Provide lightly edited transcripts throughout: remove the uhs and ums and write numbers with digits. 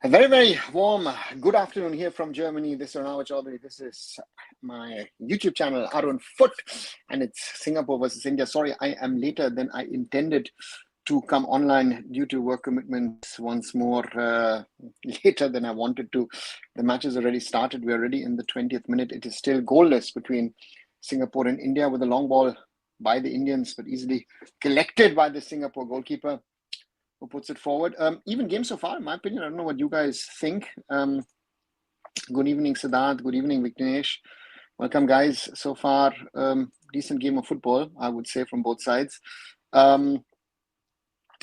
A very, very warm good afternoon here from Germany. This is Arunava Chaudhuri. This is my YouTube channel, ArunFoot, and it's Singapore versus India. Sorry, I am later than I intended to come online due to work commitments once more, later than I wanted to. The match has already started. We're already in the 20th minute. It is still goalless between Singapore and India, with a long ball by the Indians, but easily collected by the Singapore goalkeeper, who puts it forward. Even game so far, in my opinion. I don't know what you guys think. Good evening, Siddharth. Good evening, Vignesh. Welcome, guys. So far, decent game of football, I would say, from both sides. But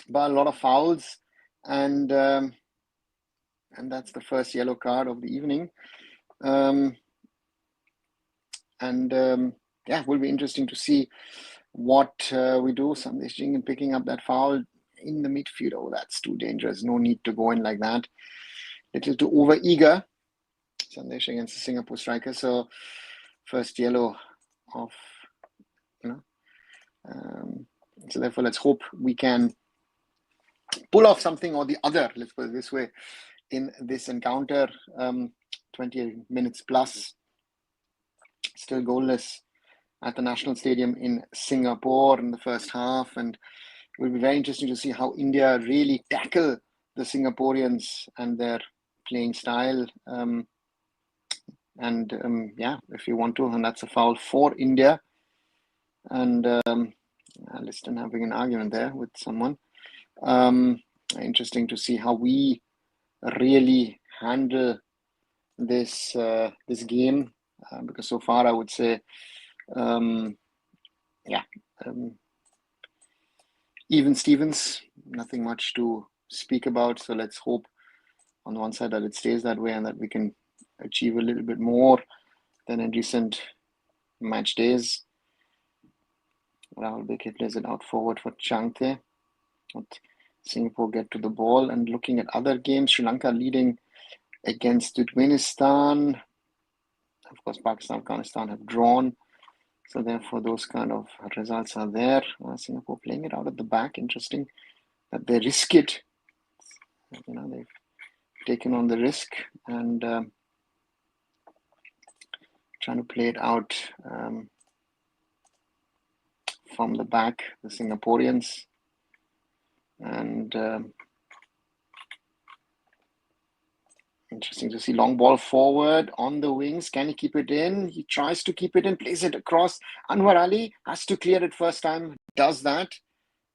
a lot of fouls, and that's the first yellow card of the evening. Yeah, it will be interesting to see what we do. Sandesh Jing picking up that foul in the midfield. Oh, that's too dangerous. No need to go in like that. Little too over eager. Sandesh against the Singapore striker. So first yellow of, so therefore let's hope we can pull off something or the other, let's put it this way, in this encounter. 20 minutes plus, still goalless at the National Stadium in Singapore in the first half, and it will be very interesting to see how India really tackle the Singaporeans and their playing style. Yeah, if you want to, and that's a foul for India. And Liston having an argument there with someone. Interesting to see how we really handle this this game, because so far I would say, even Stevens, nothing much to speak about. So let's hope on one side that it stays that way and that we can achieve a little bit more than in recent match days. Rahul Beke plays it out forward for Changte. Singapore get to the ball. And looking at other games, Sri Lanka leading against Turkmenistan. Of course, Pakistan, Afghanistan have drawn. So therefore, those kind of results are there. Singapore playing it out at the back. Interesting that they risk it. They've taken on the risk and trying to play it out from the back, the Singaporeans. And interesting to see long ball forward on the wings. Can he keep it in? He tries to keep it in, plays it across. Anwar Ali has to clear it first time, does that.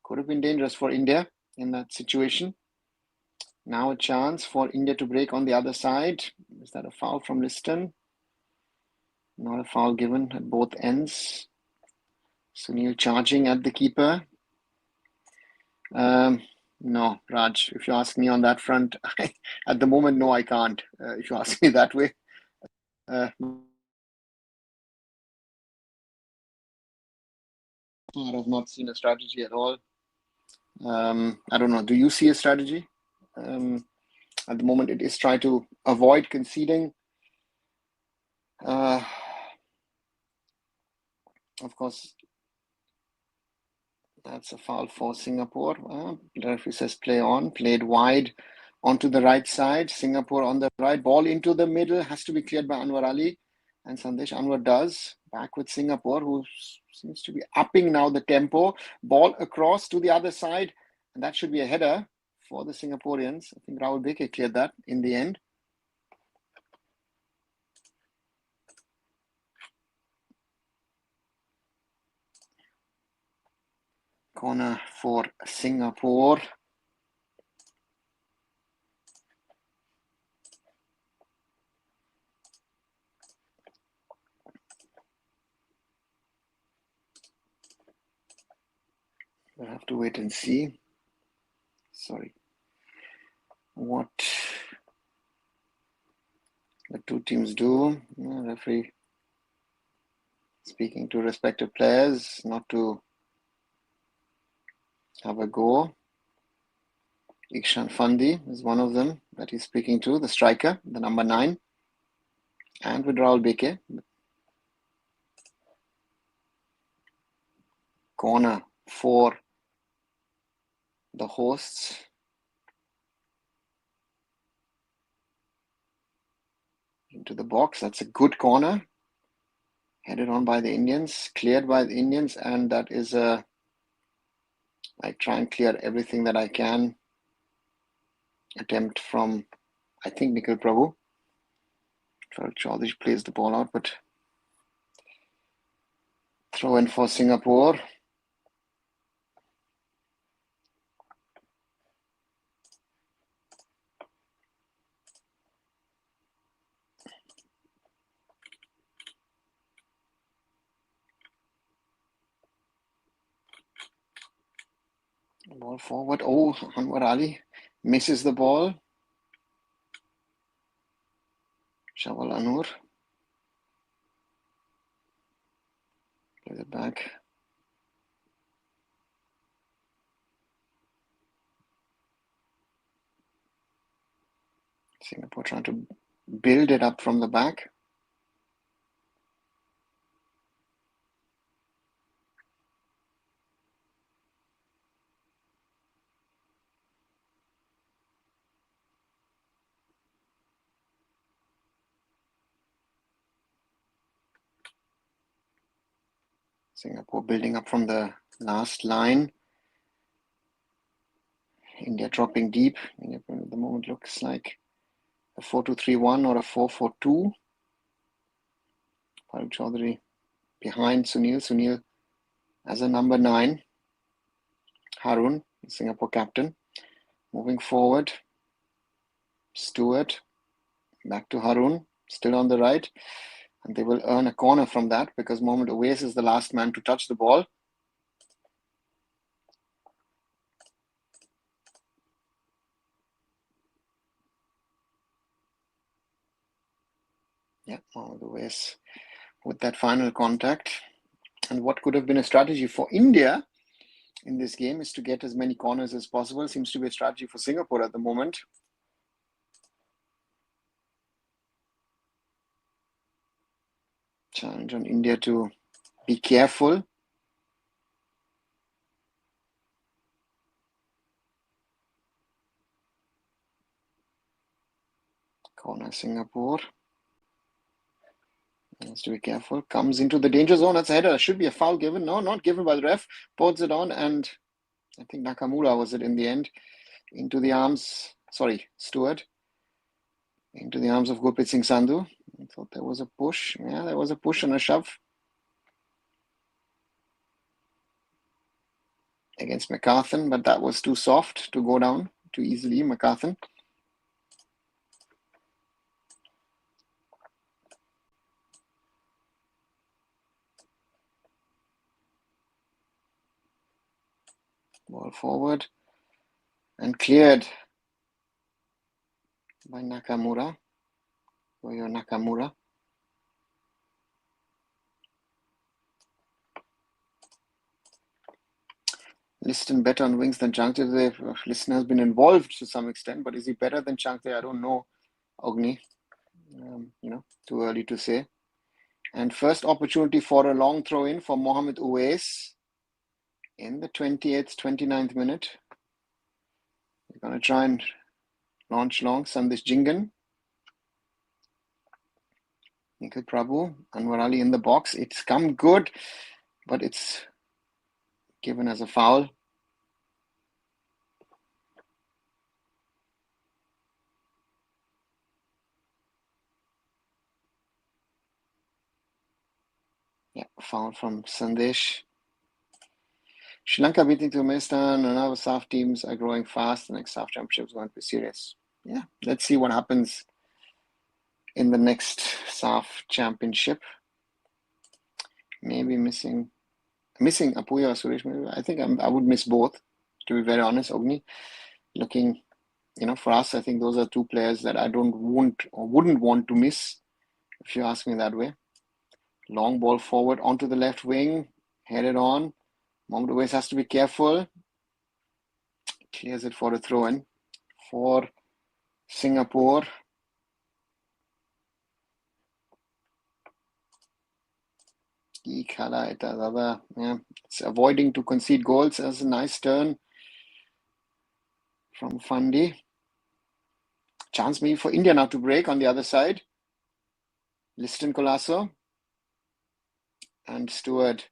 Could have been dangerous for India in that situation. Now a chance for India to break on the other side. Is that a foul from Liston? Not a foul given at both ends. Sunil charging at the keeper. No, Raj, if you ask me on that front, at the moment, no, I can't. If you ask me that way. I have not seen a strategy at all. I don't know. Do you see a strategy? At the moment, it is try to avoid conceding. Of course, that's a foul for Singapore. The referee says play on, played wide onto the right side. Singapore on the right, ball into the middle, has to be cleared by Anwar Ali. And Sandesh Anwar does. Back with Singapore, who seems to be upping now the tempo. Ball across to the other side, and that should be a header for the Singaporeans. I think Rahul Beke cleared that in the end. Corner for Singapore. We'll have to wait and see. Sorry. What the two teams do. Referee speaking to respective players not to have a go. Ikshan Fandi is one of them that he's speaking to, the striker, the number 9. And with Rahul Beke. Corner for the hosts. into the box. That's a good corner. Headed on by the Indians, cleared by the Indians, and that is a... I try and clear everything that I can. Attempt from, I think, Nikhil Prabhu. Chaudhuri plays the ball out, but throw in for Singapore. Ball forward. Oh, Anwar Ali misses the ball. Shawal Anur plays it back. Singapore trying to build it up from the back. Singapore building up from the last line. India dropping deep. India at the moment looks like a 4-2-3-1 or a 4-4-2. Farooq Chaudhuri behind Sunil. Sunil as a number 9. Harun, Singapore captain. Moving forward. Stewart. Back to Harun. Still on the right. And they will earn a corner from that because Mohammad Uwais is the last man to touch the ball. Yeah, Mohammad Uwais with that final contact. And what could have been a strategy for India in this game is to get as many corners as possible. Seems to be a strategy for Singapore at the moment. Challenge on India to be careful. Corner Singapore. Has to be careful. Comes into the danger zone. That's a header. Should be a foul given. No, not given by the ref. Pods it on, and I think Nakamura was it in the end. Into the arms. Sorry, Stewart. Into the arms of Gurpreet Singh Sandhu. I thought there was a push. Yeah, there was a push and a shove against McCarthan, but that was too soft to go down too easily. McCarthan. Ball forward and cleared by Nakamura. Yoyo Nakamura. Liston better on wings than Changte. Liston has been involved to some extent, but is he better than Changte? I don't know, Ogni. Too early to say. And first opportunity for a long throw in for Mohammad Uwais in the 28th, 29th minute. We're going to try and launch long. Sandesh Jingan. Nikhil Prabhu. Anwar Ali in the box. It's come good, but it's given as a foul. Yeah, foul from Sandesh. Sri Lanka beating Turkmenistan, and our SAF teams are growing fast. The next SAF championship is going to be serious. Yeah, let's see what happens in the next SAF championship. Maybe missing Apuya or Suresh. Maybe. I think I would miss both, to be very honest, Ogni. Looking, for us, I think those are two players that I don't want or wouldn't want to miss, if you ask me that way. Long ball forward onto the left wing, headed on. Mohammad Uwais has to be careful. Clears it for a throw-in for Singapore. It's avoiding to concede goals. As a nice turn from Fandi. Chance maybe for India now to break on the other side. Liston Colasso. And Stewart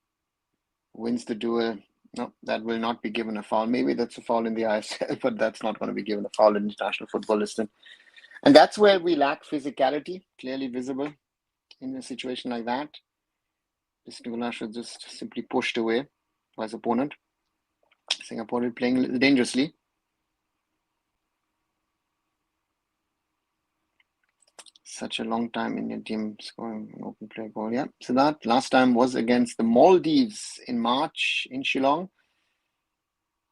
wins the duel. No, that will not be given a foul. Maybe that's a foul in the ISL, but that's not going to be given a foul in international football, Liston. And that's where we lack physicality, clearly visible in a situation like that. Liston Colasso just simply pushed away by his opponent. Singapore is playing a little dangerously. Such a long time Indian team scoring an open play goal. Yeah, so that last time was against the Maldives in March in Shillong.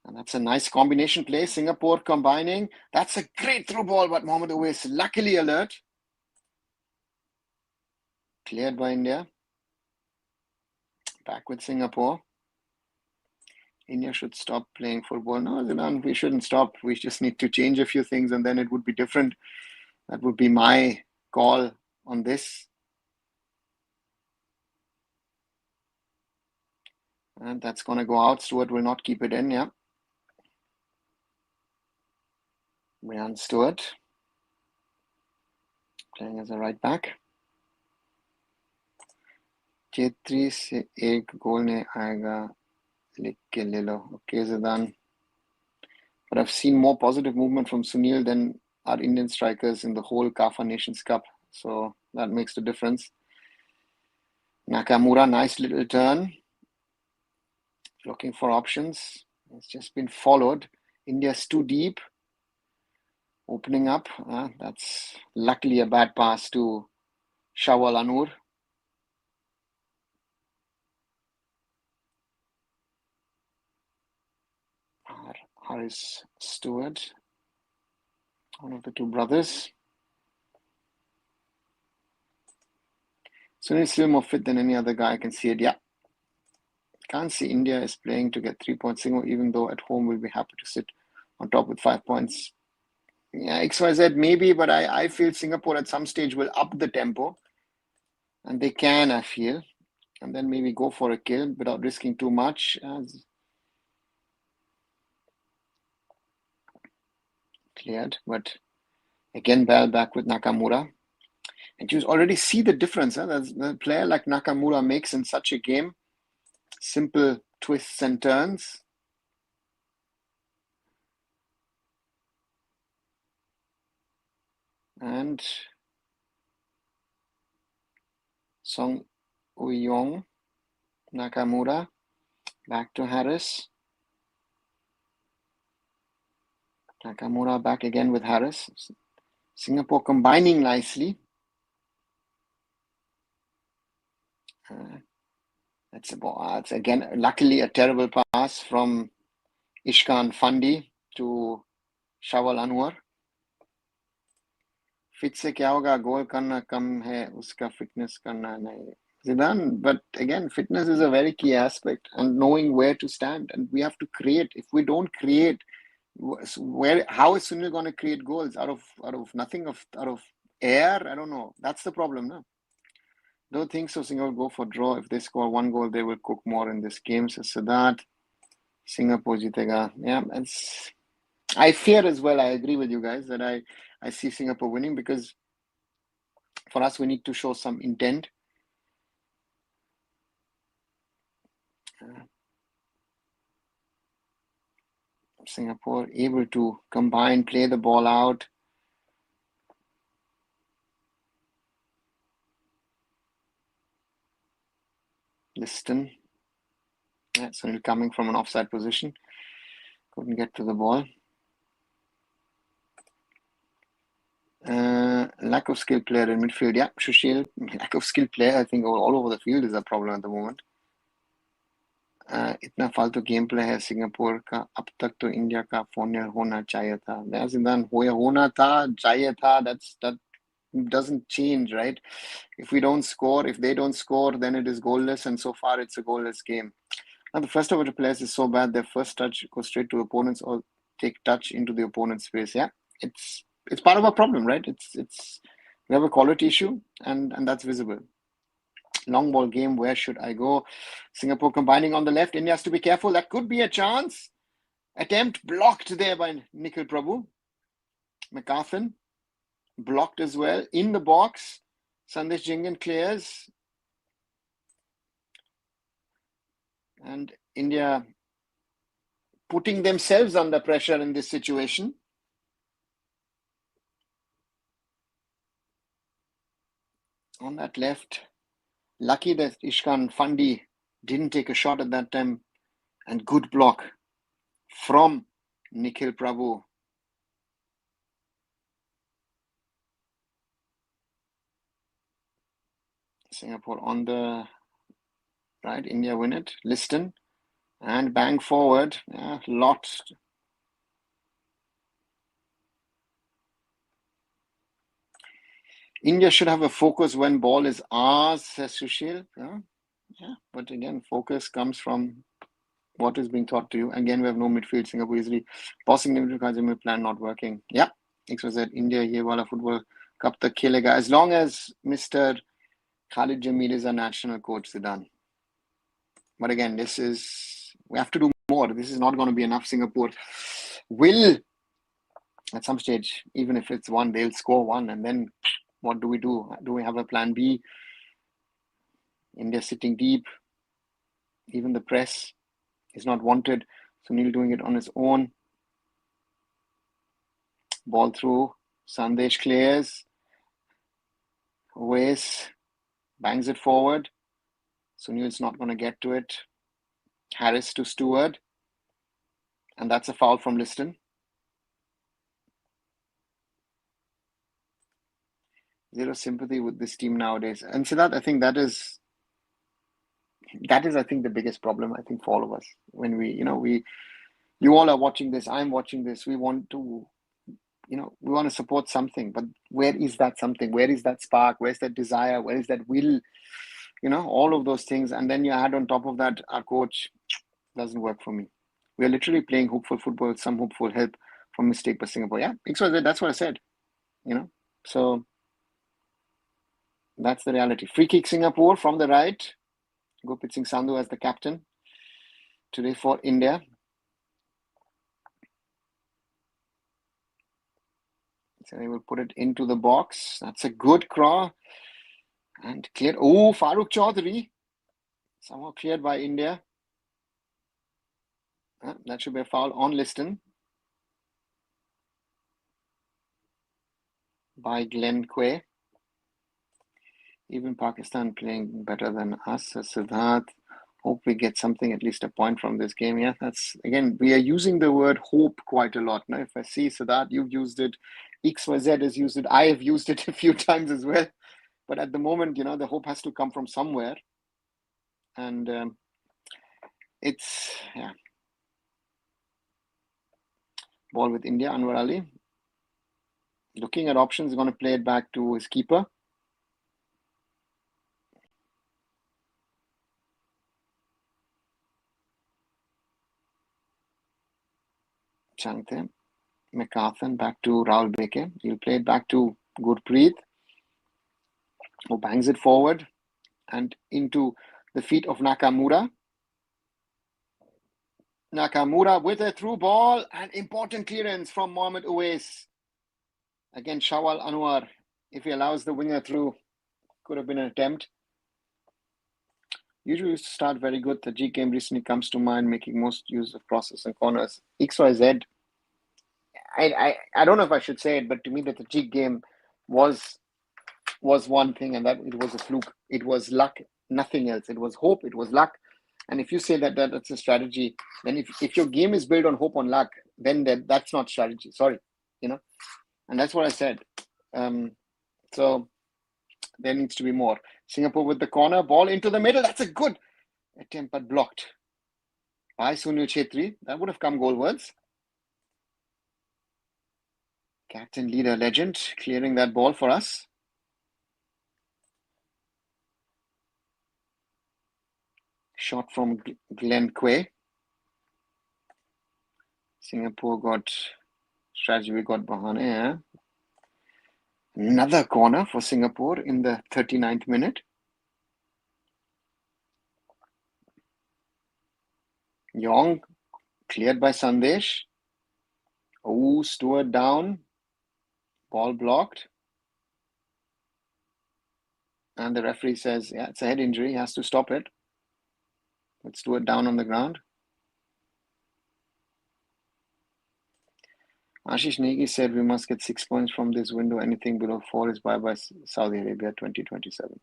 And that's a nice combination play. Singapore combining. That's a great through ball, but Mohammad Owais luckily alert. Cleared by India. Back with Singapore. India should stop playing football. No, Zidane, we shouldn't stop. We just need to change a few things and then it would be different. That would be my call on this. And that's going to go out. Stewart will not keep it in, yeah. Brian Stewart playing as a right back. Chetri se ek goal nahi aayega, likh ke le lo. Okay, Zidane. But I've seen more positive movement from Sunil than our Indian strikers in the whole CAFA Nations Cup. So that makes the difference. Nakamura, nice little turn. Looking for options. It's just been followed. India's too deep. Opening up. That's luckily a bad pass to Shawal Anur. Harris Stewart. One of the two brothers. Sunil still more fit than any other guy. I can see it. Yeah. Can't see India is playing to get 3 points, even though at home we'll be happy to sit on top with 5 points. Yeah, XYZ maybe, but I feel Singapore at some stage will up the tempo. And they can, I feel. And then maybe go for a kill without risking too much. Cleared, but again, Bell back with Nakamura. And you already see the difference. The player like Nakamura makes in such a game. Simple twists and turns. And Song Uyong, Nakamura, back to Harris. Nakamura back again with Harris. Singapore combining nicely. It's again, luckily, a terrible pass from Ishkan Fandi to Shawal Anwar. Fit se kya hoga, goal karna kam hai, uska fitness karna nahi. Zidane, but again, fitness is a very key aspect and knowing where to stand. And we have to create. If we don't create, how is Sunil going to create goals out of nothing, out of air? I don't know. That's the problem, no? Don't think so. Singapore go for draw. If they score 1 goal, they will cook more in this game. So that Singapore jitega. Yeah, I fear as well. I agree with you guys that I see Singapore winning because for us we need to show some intent. Singapore able to combine, play the ball out. Liston. Yeah, Sunil coming from an offside position. Couldn't get to the ball. Lack of skill player in midfield. Yeah, Sushil. Lack of skill player. I think all over the field is a problem at the moment. इतना फालतू game play है Singapore का. अब तक तो India का 4-0 होना चाहिए था. होना था, चाहिए था. That doesn't change, right? If we don't score, if they don't score, then it is goalless, and so far it's a goalless game. Now the first over the players is so bad, their first touch goes straight to opponents or take touch into the opponent's space. Yeah, it's part of our problem, right? We have a quality issue, and that's visible. Long ball game, where should I go? Singapore combining on the left. India has to be careful. That could be a chance. Attempt blocked there by Nikhil Prabhu. McCarthan blocked as well in the box. Sandesh Jhingan clears. And India putting themselves under pressure in this situation. On that left, lucky that Ishkan Fandi didn't take a shot at that time, and good block from Nikhil Prabhu. Singapore on the right, India win it. Liston and bang forward. Lots. India should have a focus when ball is ours, says Sushil. Yeah, but again, focus comes from what is being taught to you. Again, we have no midfield. Singapore easily passing limited Kazimir plan not working. Yeah, XYZ India ye wala football cup tak khelega. As long as Mr. Khalid Jamil is a national coach, Zidane. But again, we have to do more. This is not going to be enough. Singapore will, at some stage, even if it's one, they'll score one. And then what do we do? Do we have a plan B? India sitting deep. Even the press is not wanted. Sunil doing it on his own. Ball through. Sandesh clears. Ways bangs it forward. Sunil's not going to get to it. Harris to Stewart. And that's a foul from Liston. Zero sympathy with this team nowadays. And Siddharth, I think that is I think the biggest problem, I think, for all of us. When you all are watching this, I'm watching this, we want to, we want to support something, but where is that something? Where is that spark? Where's that desire? Where is that will? All of those things. And then you add on top of that, our coach doesn't work for me. We are literally playing hopeful football, some hopeful help from mistake by Singapore. Yeah, that's what I said, So that's the reality. Free kick Singapore from the right. Gurpreet Singh Sandhu as the captain today for India. So they will put it into the box. That's a good cross. And cleared. Oh, Farooq Chaudhuri. Somehow cleared by India. That should be a foul on Liston by Glenn Quay. Even Pakistan playing better than us. Siddharth, hope we get something, at least a point from this game. Yeah, that's, again, we are using the word hope quite a lot. Now, if I see Siddharth, you've used it. XYZ has used it. I have used it a few times as well. But at the moment, the hope has to come from somewhere. And ball with India. Anwar Ali looking at options, going to play it back to his keeper. Changte, McCarthan back to Rahul Beke. He'll play it back to Gurpreet, who bangs it forward and into the feet of Nakamura. Nakamura with a through ball and important clearance from Mohammad Uwais. Again, Shawal Anwar, if he allows the winger through, could have been an attempt. Usually used to start very good. The G game recently comes to mind, making most use of crosses and corners. XYZ, I don't know if I should say it, but to me that the G game was one thing, and that it was a fluke. It was luck, nothing else. It was hope, it was luck. And if you say that that's a strategy, then if your game is built on hope, on luck, then that's not strategy. Sorry, And that's what I said. So there needs to be more. Singapore with the corner, ball into the middle. That's a good attempt, but blocked by Sunil Chhetri. That would have come goalwards. Captain, leader, legend, clearing that ball for us. Shot from Glenn Quay. Singapore got strategy. We got Bahane. Another corner for Singapore in the 39th minute. Yong cleared by Sandesh. Oh, Stewart down. Ball blocked. And the referee says, yeah, it's a head injury. He has to stop it. Let's do it down on the ground. Ashish Negi said we must get 6 points from this window. Anything below 4 is bye-bye Saudi Arabia 2027.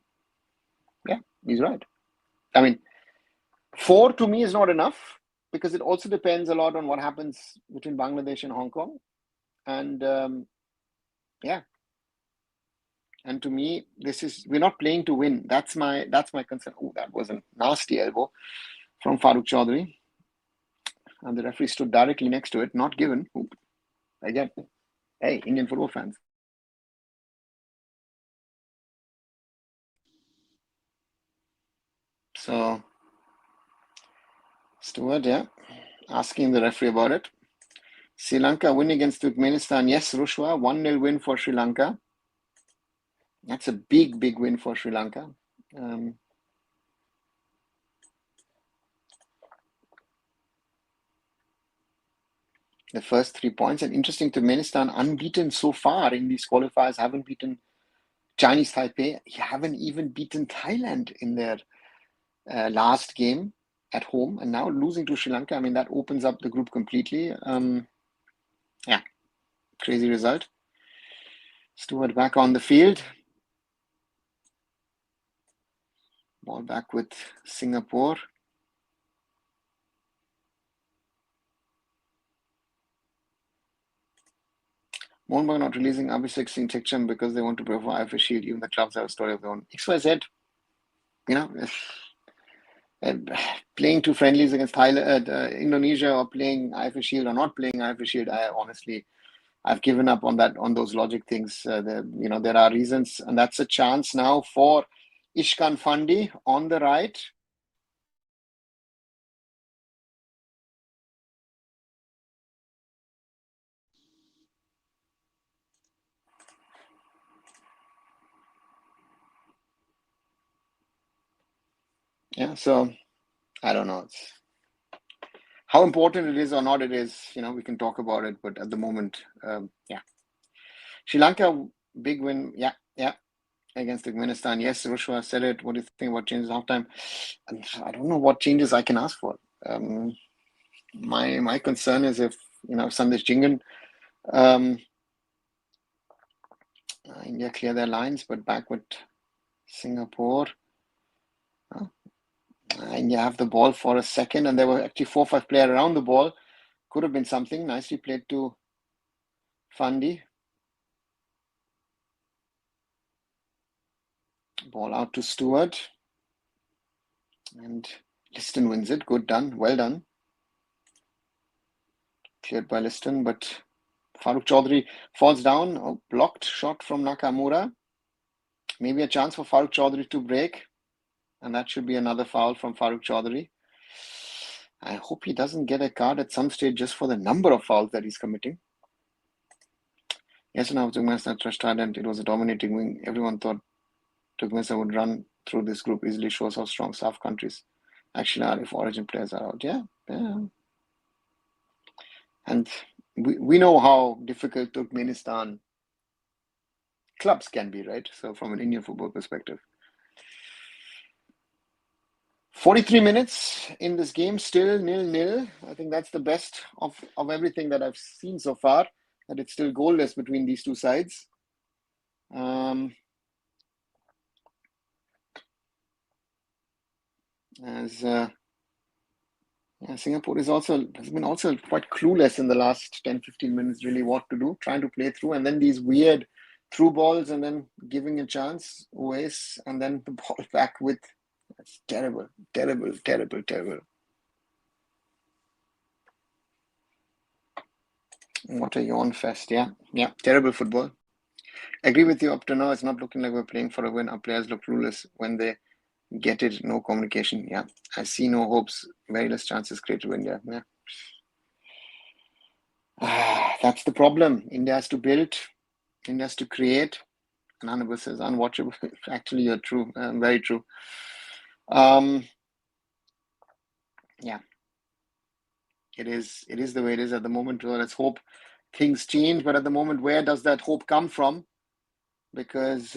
Yeah, he's right. I mean, 4 to me is not enough because it also depends a lot on what happens between Bangladesh and Hong Kong. And yeah. And to me, we're not playing to win. That's my concern. Oh, that was a nasty elbow from Farooq Chaudhuri. And the referee stood directly next to it, not given. Oop. Again, hey, Indian football fans. So, Stuart, yeah, asking the referee about it. Sri Lanka win against Turkmenistan. Yes, Rushwa, 1-0 win for Sri Lanka. That's a big, big win for Sri Lanka. The first 3 points. And interesting, Turkmenistan unbeaten so far in these qualifiers, haven't beaten Chinese Taipei, haven't even beaten Thailand in their last game at home, and now losing to Sri Lanka. I mean, that opens up the group completely. Yeah, crazy result. Stuart back on the field. Ball back with Singapore. Mohanbag not releasing Abhishek Singh Tikcham because they want to provide IFF Shield. Even the clubs have a story of their own. XYZ, you know, playing 2 friendlies against Thailand, Indonesia, or playing IFF Shield or not playing IFF Shield, I've given up on that, on those logic things. There are reasons, and that's a chance now for Ishkan Fandi on the right. Yeah, so I don't know how important it is or not it is. We can talk about it, but at the moment, yeah. Sri Lanka, big win. Yeah, against Turkmenistan. Yes, Rushwa said it. What do you think about changes halftime? I don't know what changes I can ask for. My concern is if Sandesh Jingan, India clear their lines, but back with Singapore. India have the ball for a second, and there were actually 4 or 5 players around the ball. Could have been something. Nicely played to Fandi. Ball out to Stewart. And Liston wins it. Good done. Well done. Cleared by Liston, but Farooq Chaudhuri falls down. Oh, blocked shot from Nakamura. Maybe a chance for Farooq Chaudhuri to break. And that should be another foul from Farooq Chaudhuri. I hope he doesn't get a card at some stage just for the number of fouls that he's committing. Yes, now Turkmenistan trust Thailand. It was a dominating wing. Everyone thought Turkmenistan would run through this group easily. Shows how strong SAF countries actually are if origin players are out. Yeah. And we know how difficult Turkmenistan clubs can be, right? So from an Indian football perspective. 43 minutes in this game, still 0-0. I think that's the best of everything that I've seen so far, that it's still goalless between these two sides. Singapore has been also quite clueless in the last 10-15 minutes, really what to do, trying to play through, and then these weird through balls, and then giving a chance, Oais, and then the ball back with. That's terrible. What a yawn fest. Yeah, terrible football. Agree with you up to now. It's not looking like we're playing for a win. Our players look clueless when they get it. No communication. Yeah, I see no hopes. Very less chances created to India. Yeah. That's the problem. India has to build. India has to create. And Anubhav says, unwatchable. Actually, you're true. Very true. Yeah. It is the way it is at the moment. Well, let's hope things change. But at the moment, where does that hope come from? Because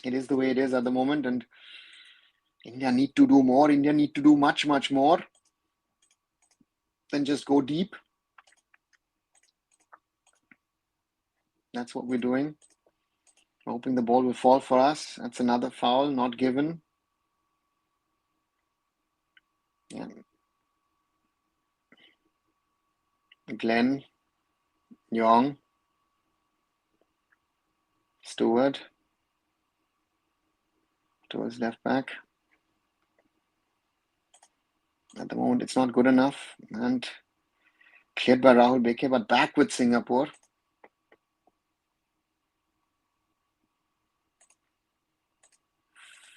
It is the way it is at the moment, and India need to do more. India need to do much, much more than just go deep. That's what we're doing. We're hoping the ball will fall for us. That's another foul, not given. Yeah. Glenn, Young, Stewart towards left back. At the moment, it's not good enough. And cleared by Rahul Beke, but back with Singapore.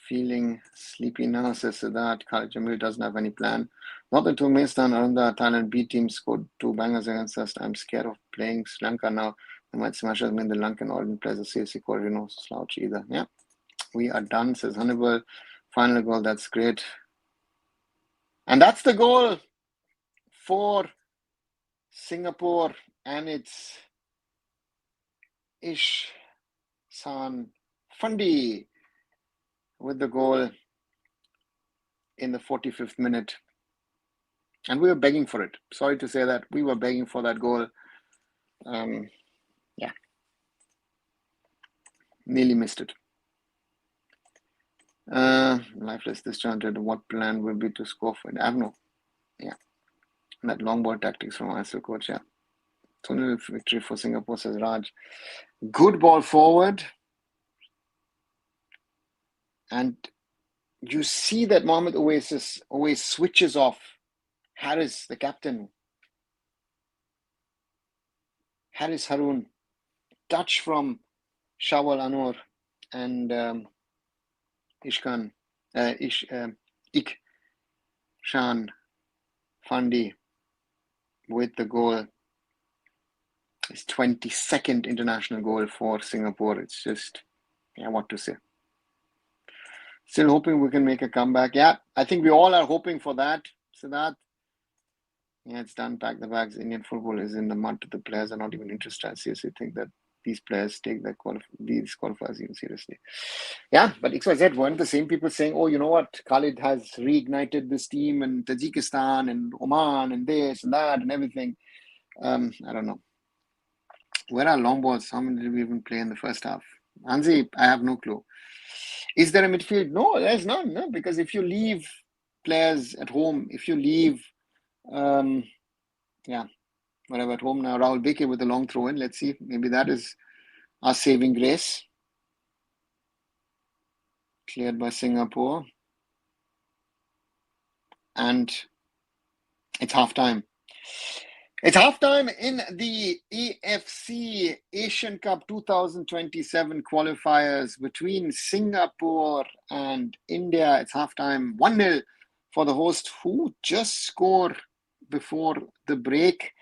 Feeling sleepy now, says Siddharth. Khalid Jamil doesn't have any plan. Not the two Maystan Arunda Thailand B team scored 2 bangers against us. I'm scared of playing Sri Lanka now. They might smash us. I mean, the Lankan Orient players are seriously quality, no slouch either. Yeah, we are done, says Hannibal. Final goal, that's great. And that's the goal for Singapore, and it's Ihsan Fundi with the goal in the 45th minute. And we were begging for it. Sorry to say that. We were begging for that goal. Yeah. Nearly missed it. Lifeless disjointed. What plan will be to score for it? I have no. Yeah. That long ball tactics from ISO coach. Yeah. 2-0 victory for Singapore, says Raj. Good ball forward. And you see that Mohamed Oasis always switches off Harris, the captain. Harris Harun. Touch from Shawal Anwar and Ihsan Fandi with the goal. His 22nd international goal for Singapore. It's just, yeah, what to say. Still hoping we can make a comeback. Yeah, I think we all are hoping for that. Siddharth. Yeah, it's done. Pack the bags. Indian football is in the mud. The players are not even interested. I seriously think that these players take these qualifiers even seriously. Yeah, but XYZ weren't the same people saying, oh, you know what? Khalid has reignited this team and Tajikistan and Oman and this and that and everything. I don't know. Where are long balls? How many did we even play in the first half? Anzi, I have no clue. Is there a midfield? No, there's none. No, because if you leave players at home, if you leave, whatever at home now, Rahul Beke with a long throw in. Let's see. Maybe that is our saving grace. Cleared by Singapore. And it's halftime. It's halftime in the AFC Asian Cup 2027 qualifiers between Singapore and India. It's halftime, 1-0 for the host, who just scored before the break.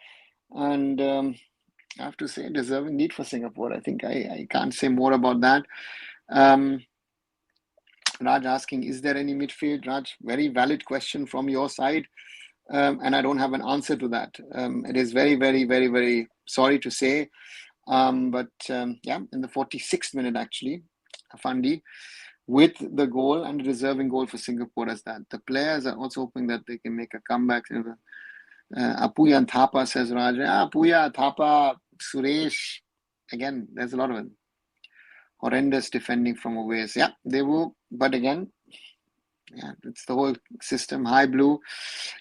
And I have to say, deserving lead for Singapore. I think I can't say more about that. Raj asking, is there any midfield? Raj, very valid question from your side. And I don't have an answer to that. It is very, very, very, very sorry to say. But in the 46th minute, actually, Afandi with the goal and a deserving goal for Singapore as that. The players are also hoping that they can make a comeback. Apuya and Thapa, says Raj. Apuya, Thapa, Suresh. Again, there's a lot of it. Horrendous defending from away. Yeah, they will. But again, yeah, it's the whole system. High blue.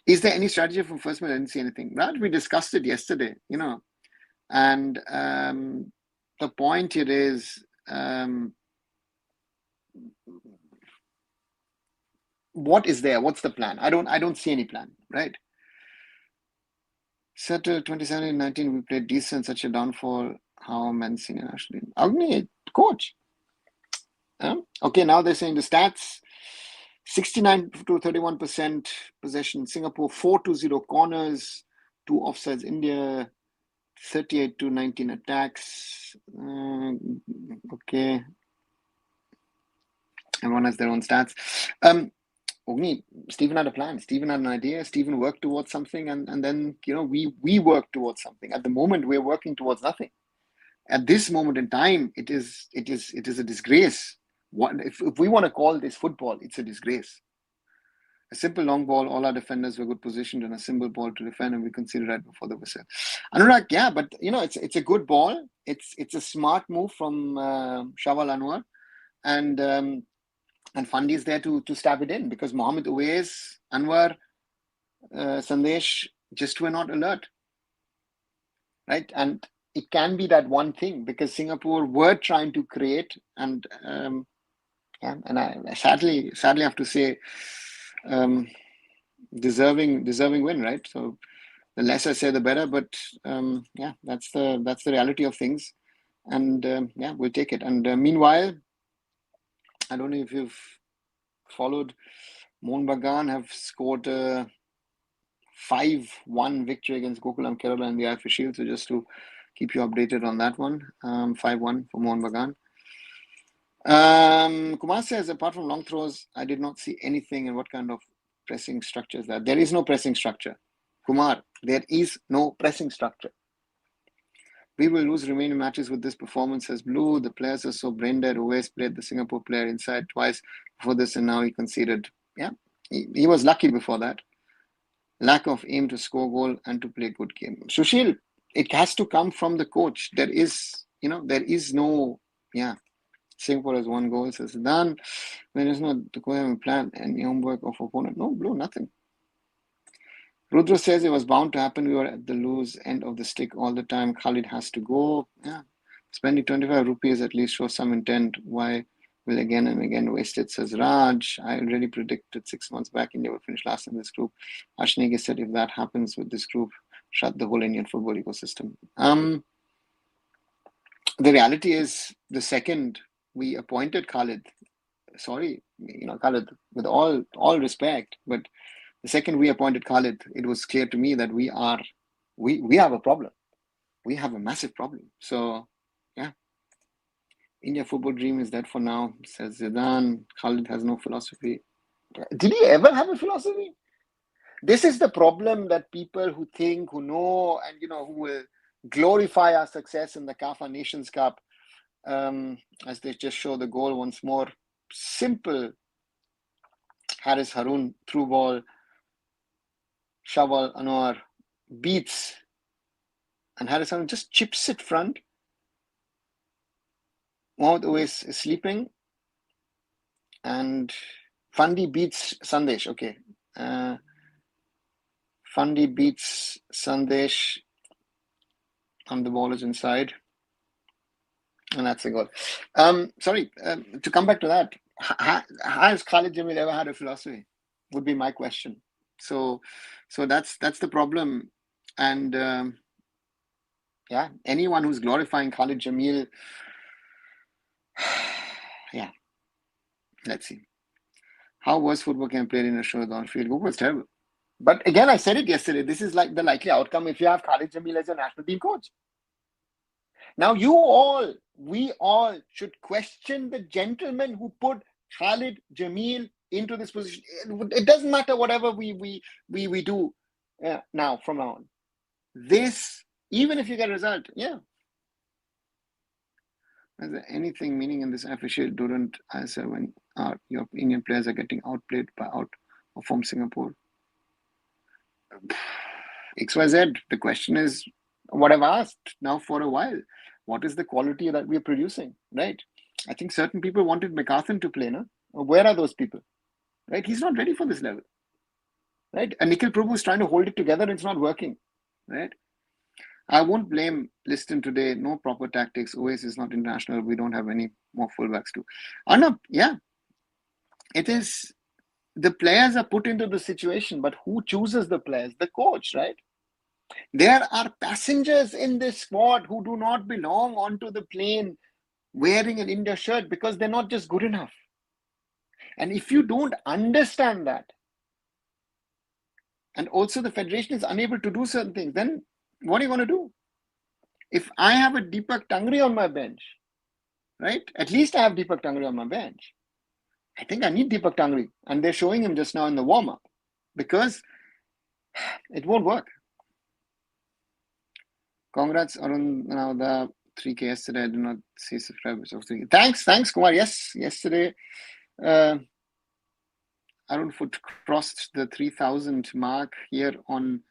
Is there any strategy from first minute? I didn't see anything. Raj, we discussed it yesterday, and the point here is what is there? What's the plan? I don't see any plan, right? Settle 2017-19, we played decent, such a downfall. How men's senior national team? Agni, coach. Okay, now they're saying the stats. 69 to 31% possession, Singapore 4-0 corners, 2 offsides, India 38 to 19 attacks. Okay, everyone has their own stats. Ogni, Stephen had a plan. Stephen had an idea. Stephen worked towards something, and then we worked towards something. At the moment, we're working towards nothing. At this moment in time, it is a disgrace if we want to call this football, it's a disgrace. A simple long ball, all our defenders were good positioned, and a simple ball to defend, and we conceded right before the whistle. Anurag, yeah, but it's a good ball. It's a smart move from Shawal Anwar, and Fandi is there to stab it in, because Mohammed Uwais, Anwar, Sandesh just were not alert, right? And it can be that one thing, because Singapore were trying to create, and I sadly have to say, deserving win, right? So the less I say, the better. But that's the reality of things, and we'll take it. And meanwhile, I don't know if you've followed, Mohun Bagan have scored a 5-1 victory against Gokulam Kerala in the AIFF Shield. So just to keep you updated on that one, 5-1 for Mohun Bagan. Kumar says, apart from long throws, I did not see anything. And what kind of pressing structure is that? There is no pressing structure. Kumar, there is no pressing structure. We will lose remaining matches with this performance as Blue. The players are so brain dead. Always played the Singapore player inside twice before this, and now he conceded. Yeah, he was lucky before that. Lack of aim to score goal and to play good game. Sushil, it has to come from the coach. There is no, Singapore has 1 goal, says done. There is no plan and homework of opponent. No, Blue, nothing. Rudra says it was bound to happen. We were at the loose end of the stick all the time. Khalid has to go. Yeah, spending 25 rupees at least shows some intent. Why will again and again waste it, says Raj. I already predicted 6 months back India would finish last in this group. Ashnegi said if that happens with this group, shut the whole Indian football ecosystem. The reality is, the second we appointed Khalid, Khalid, with all respect, but the second we appointed Khalid, it was clear to me that we have a problem. We have a massive problem. So, yeah. India football dream is dead for now, says Zidane. Khalid has no philosophy. Did he ever have a philosophy? This is the problem, that people who think, who know, and who will glorify our success in the CAF Nations Cup, as they just show the goal once more. Simple Haris Harun through ball. Shawal Anwar beats, and Haris Harun just chips it front. Mohammed Uwais is sleeping, and Fandi beats Sandesh. Okay. Fandi beats Sandesh, and the ball is inside. And that's a goal. To come back to that, has Khalid Jamil ever had a philosophy? Would be my question. So that's the problem. And anyone who's glorifying Khalid Jamil, let's see. How was football can play in a show on field? Google was terrible. But again, I said it yesterday, this is like the likely outcome if you have Khalid Jamil as your national team coach. Now we all should question the gentleman who put Khalid Jamil into this position. It doesn't matter whatever we do now from now on. This, even if you get a result, Is there anything meaning in this official don't answer when your Indian players are getting outplayed by from Singapore? XYZ, the question is what I've asked now for a while. What is the quality that we're producing, right? I think certain people wanted McCarthy to play, no? Where are those people, right? He's not ready for this level, right? And Nikhil Prabhu is trying to hold it together and it's not working, right? I won't blame Liston today. No proper tactics. Uwais is not international. We don't have any more fullbacks too. Arnab, it is. The players are put into the situation, but who chooses the players? The coach, right? There are passengers in this squad who do not belong onto the plane wearing an India shirt because they're not just good enough. And if you don't understand that, and also the federation is unable to do certain things, then what are you going to do? If I have a Deepak Tangri on my bench, right? At least I have Deepak Tangri on my bench. I think I need Deepak Tangri. And they're showing him just now in the warm-up because it won't work. Congrats, Arunava. 3K yesterday. I did not see subscribers of 3K. Thanks, Kumar. Yes, yesterday, Arunfoot crossed the 3,000 mark here on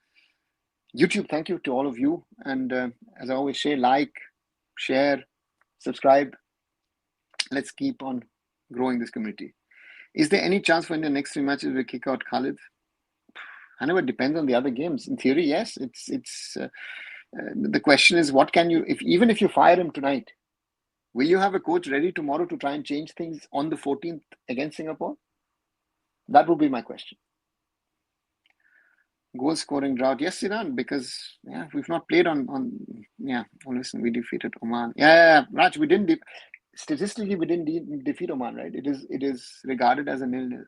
YouTube. Thank you to all of you. And as I always say, like, share, subscribe. Let's keep on growing this community. Is there any chance for in the next 3 matches we kick out Khalid? I know it depends on the other games. In theory, yes. The question is, what can you, even if you fire him tonight, will you have a coach ready tomorrow to try and change things on the 14th against Singapore? That would be my question. Goal scoring drought. Yes, Iran, because we've not played listen, we defeated Oman. Raj, we didn't statistically we didn't defeat Oman, right? It is regarded as a 0-0.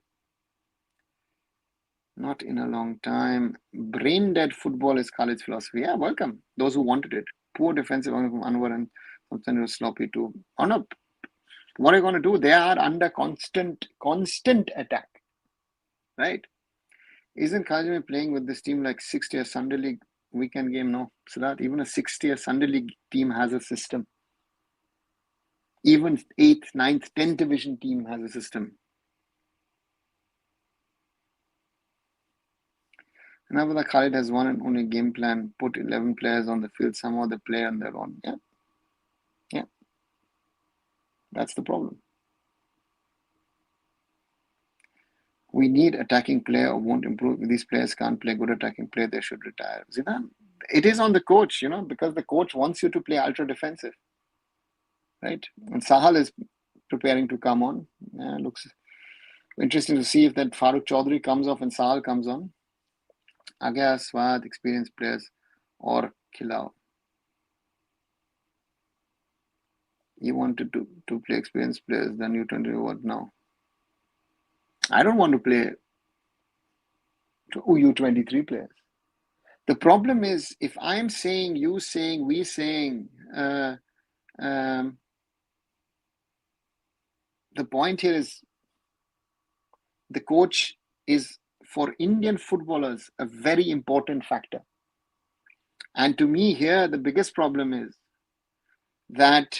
Not in a long time. Brain dead football is Khalid's philosophy. Yeah, welcome. Those who wanted it. Poor defensive from Anwar and something was sloppy too. Oh no. What are you going to do? They are under constant attack. Right? Isn't Khalid playing with this team like 6th-tier Sunday League weekend game? No. So that even a 6th-tier Sunday League team has a system. Even 8th, 9th, 10th division team has a system. Another Khalid has one and only game plan. Put 11 players on the field. Somehow they play on their own. Yeah. That's the problem. We need attacking player or won't improve. These players can't play good attacking play. They should retire. Zidane, it is on the coach, because the coach wants you to play ultra defensive. Right? And Sahal is preparing to come on. Looks interesting to see if that Farooq Chaudhuri comes off and Sahal comes on. Agya, Swad, experienced players or Khilao. You wanted to play experienced players, then you turn to what now? I don't want to play to U23 players. The problem is if I'm saying, you saying, we saying, the point here is the coach is, for Indian footballers, a very important factor. And to me here, the biggest problem is that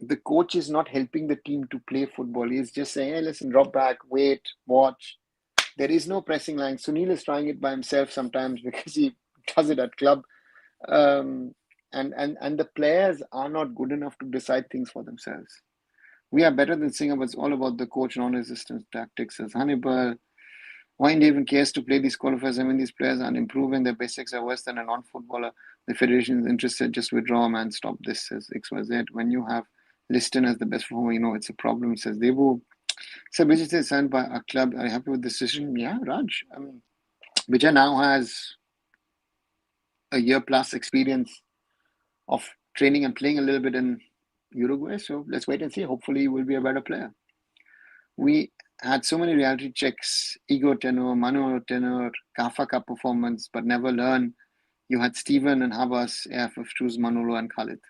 the coach is not helping the team to play football. He's just saying, hey, listen, drop back, wait, watch. There is no pressing line. Sunil is trying it by himself sometimes because he does it at club. And the players are not good enough to decide things for themselves. We are better than Singapore. It's all about the coach, non-resistance tactics, says Hannibal. Why India even cares to play these qualifiers? I mean, these players aren't improving. Their basics are worse than a non-footballer. The federation is interested. Just withdraw, man. Stop this, says XYZ. When you have Liston as the best performer, it's a problem, says Devu. So Vijay is signed by a club. Are you happy with the decision? Yeah, Raj. I mean, Vijay now has a year plus experience of training and playing a little bit in Uruguay. So let's wait and see. Hopefully he will be a better player. We had so many reality checks, ego tenor, Mano tenor, Kafa Cup performance, but never learn. You had Steven and Havas, AIFF choose Manolo and Khalid.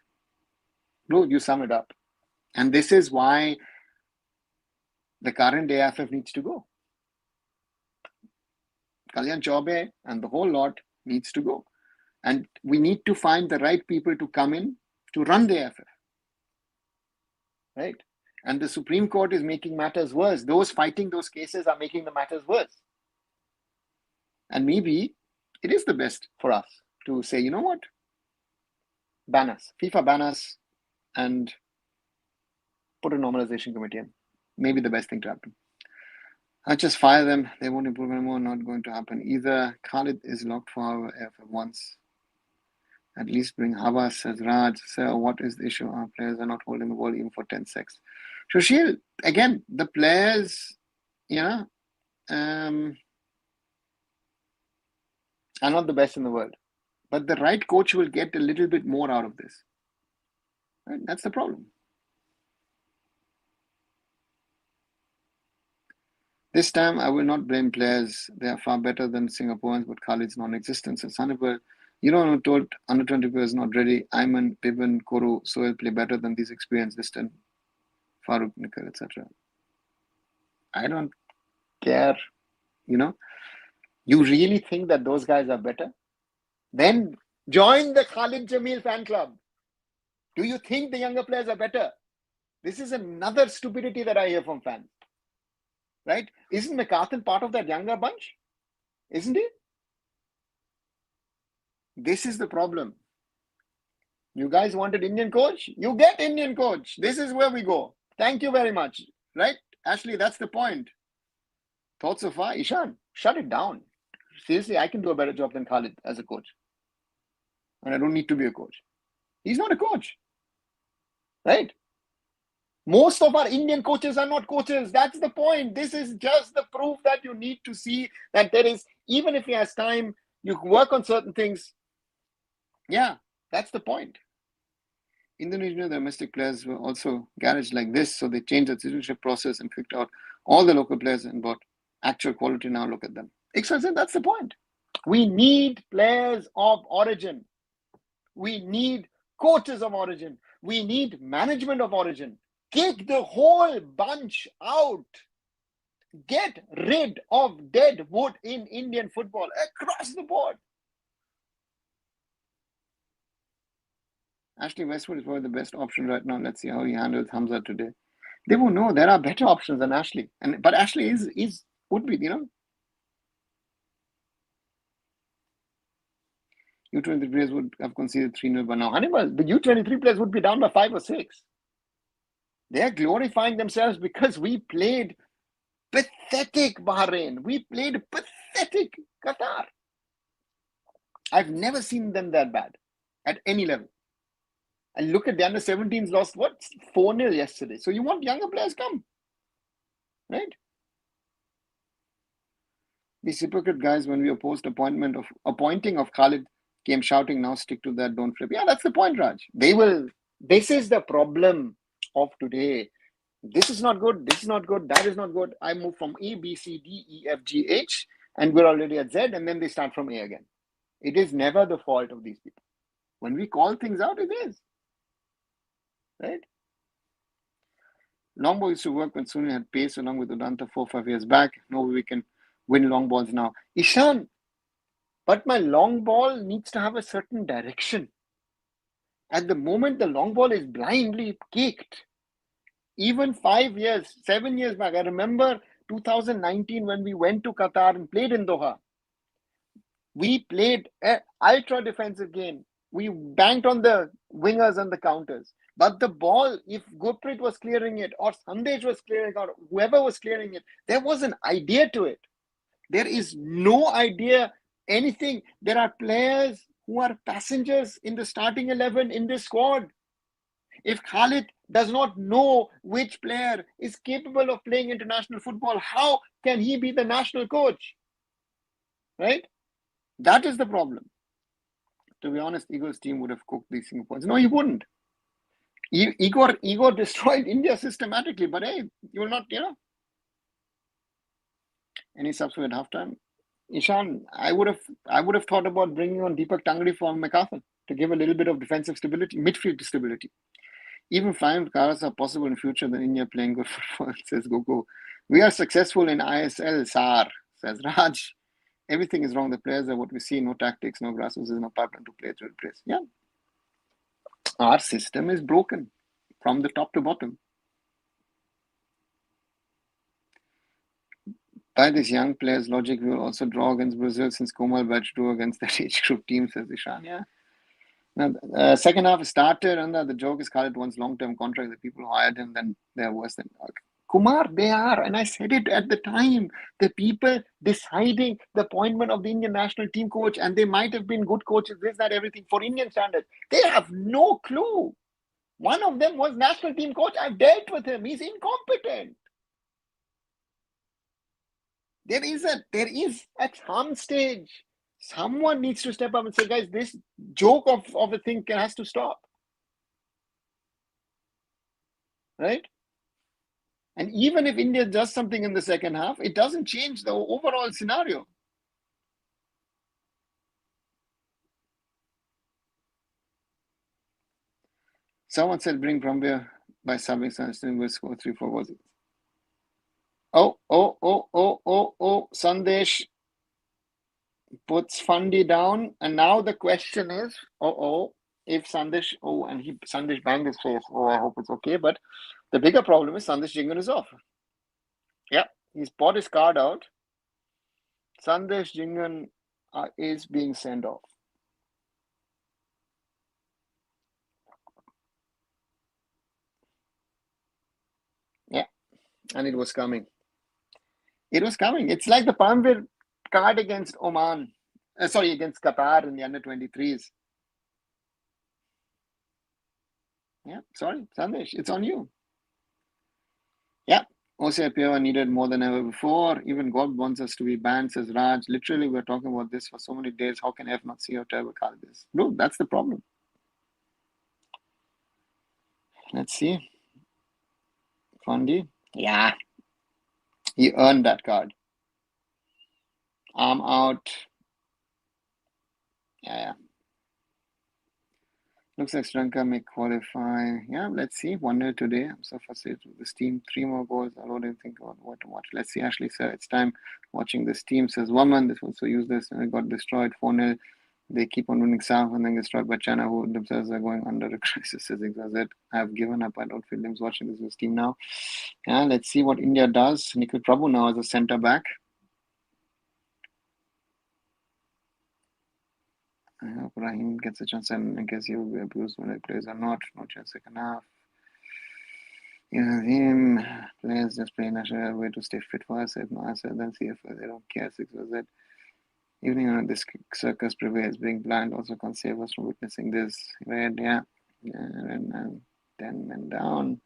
Bro, you sum it up. And this is why the current AIFF needs to go. Kalyan Chaube and the whole lot needs to go. And we need to find the right people to come in to run the AIFF. Right? And the Supreme Court is making matters worse. Those fighting those cases are making the matters worse. And maybe it is the best for us to say, you know what? Ban us. FIFA ban us and put a normalization committee in. Maybe the best thing to happen. I'll just fire them. They won't improve anymore. Not going to happen either. Khalid is locked for our AFF once. At least bring Havas, says Raj. Sir, what is the issue? Our players are not holding the ball even for 10 seconds. Sushil, again, the players, are not the best in the world. But the right coach will get a little bit more out of this. Right? That's the problem. This time, I will not blame players. They are far better than Singaporeans, but Khalid's non-existence. So Sanibal, you don't know, told under 20 players not ready. Ayman, Piban, Koro, Sohail play better than these experienced Liston, Farooq, Nikar, etc. I don't care, You really think that those guys are better? Then join the Khalid Jamil fan club. Do you think the younger players are better? This is another stupidity that I hear from fans. Right? Isn't McCarthan part of that younger bunch? Isn't he? This is the problem. You guys wanted Indian coach? You get Indian coach. This is where we go. Thank you very much. Right? Ashley, that's the point. Thoughts so far? Ishan, shut it down. Seriously, I can do a better job than Khalid as a coach. And I don't need to be a coach. He's not a coach. Right? Most of our Indian coaches are not coaches. That's the point. This is just the proof that you need to see that there is, even if he has time, you work on certain things. Yeah, that's the point. Indonesian domestic players were also garaged like this, so they changed the citizenship process and picked out all the local players and brought actual quality. Now look at them. Ikshal said that's the point. We need players of origin. We need coaches of origin. We need management of origin. Kick the whole bunch out. Get rid of dead wood in Indian football across the board. Ashley Westwood is probably the best option right now. Let's see how he handles Hamza today. They won't know. There are better options than Ashley. But Ashley would be, U23 players would have conceded 3-0 by now. Hannibal, the U23 players would be down by 5 or 6. They're glorifying themselves because we played pathetic Bahrain. We played pathetic Qatar. I've never seen them that bad at any level. And look at the under-17s lost, 4-0 yesterday. So you want younger players come, right? These hypocrite guys, when we opposed appointing of Khalid, came shouting, now stick to that, don't flip. Yeah, that's the point, Raj. This is the problem of today. This is not good, this is not good, that is not good. I move from A, B, C, D, E, F, G, H, and we're already at Z, and then they start from A again. It is never the fault of these people. When we call things out, it is. Right? Long ball used to work when Sunil had pace along with Udanta 4-5 years back. No way we can win long balls now. Ishan, but my long ball needs to have a certain direction. At the moment, the long ball is blindly kicked. Even 7 years back, I remember 2019 when we went to Qatar and played in Doha. We played an ultra defensive game. We banked on the wingers and the counters. But the ball, if Gurpreet was clearing it or Sandesh was clearing it or whoever was clearing it, there was an idea to it. There is no idea, anything. There are players who are passengers in the starting 11 in this squad. If Khalid does not know which player is capable of playing international football, how can he be the national coach? Right? That is the problem. To be honest, Igor's team would have cooked these Singaporeans. No, he wouldn't. Igor destroyed India systematically, but hey, you will not, Any subsequent halftime? Ishan, I would have thought about bringing on Deepak Tangri for McCarthy to give a little bit of defensive stability, midfield stability. Even flying cars are possible in future than India playing good football, says Gogo. We are successful in ISL, SAR, says Raj. Everything is wrong. The players are what we see. No tactics, no grassroots, no pipeline to play to replace. Yeah. Our system is broken from the top to bottom. By this young players' logic, we will also draw against Brazil since Komal Batch drew against that age group team, says Ishan. Yeah. Now, second half started, and the joke is Khalid wants long-term contract. The people who hired him, then they're worse than Kumar. They are, and I said it at the time. The people deciding the appointment of the Indian national team coach, and they might have been good coaches, this, that, everything for Indian standards. They have no clue. One of them was national team coach. I've dealt with him. He's incompetent. There is at some stage, someone needs to step up and say, guys, this joke of a thing has to stop. Right? And even if India does something in the second half, it doesn't change the overall scenario. Someone said bring Brambia by subbing Sunstein will score 3-4 goals. Oh, Sandesh. puts Fundy down, and now the question is, if Sandesh, Sandesh banged his face. Oh, I hope it's okay. But the bigger problem is Sandesh Jingan is off. Yeah, he's bought his card out. Sandesh Jingan is being sent off. Yeah, and it was coming. It was coming. It's like the Palmvir card against Oman. Against Qatar in the under-23s. Yeah, sorry, Sandesh, it's on you. Yeah, OCIPO needed more than ever before. Even God wants us to be banned, says Raj. Literally, we're talking about this for so many days. How can F not see how terrible card this? No, that's the problem. Let's see. Fundy. Yeah, he earned that card. Arm out. Yeah. Looks like Sri Lanka may qualify. Yeah, let's see. 1-0 today. I'm so frustrated with this team. 3 more goals. I don't even think about what to watch. Let's see, Ashley, sir. It's time watching this team, says Woman. This was so useless and it got destroyed 4-0. They keep on winning South and then destroyed by China, who themselves are going under a crisis. Says it. I've given up. I don't feel them watching this team now. Yeah, let's see what India does. Nikhil Prabhu now as a centre back. I hope Rahim gets a chance, and I guess he will be abused when he plays or not. No chance second half. Him players just play national way to stay fit for us. No answer, then CFO, they don't care. 6 was it. Evening on this circus prevails. Being blind also can't save us from witnessing this. Red, yeah. And 10 men down.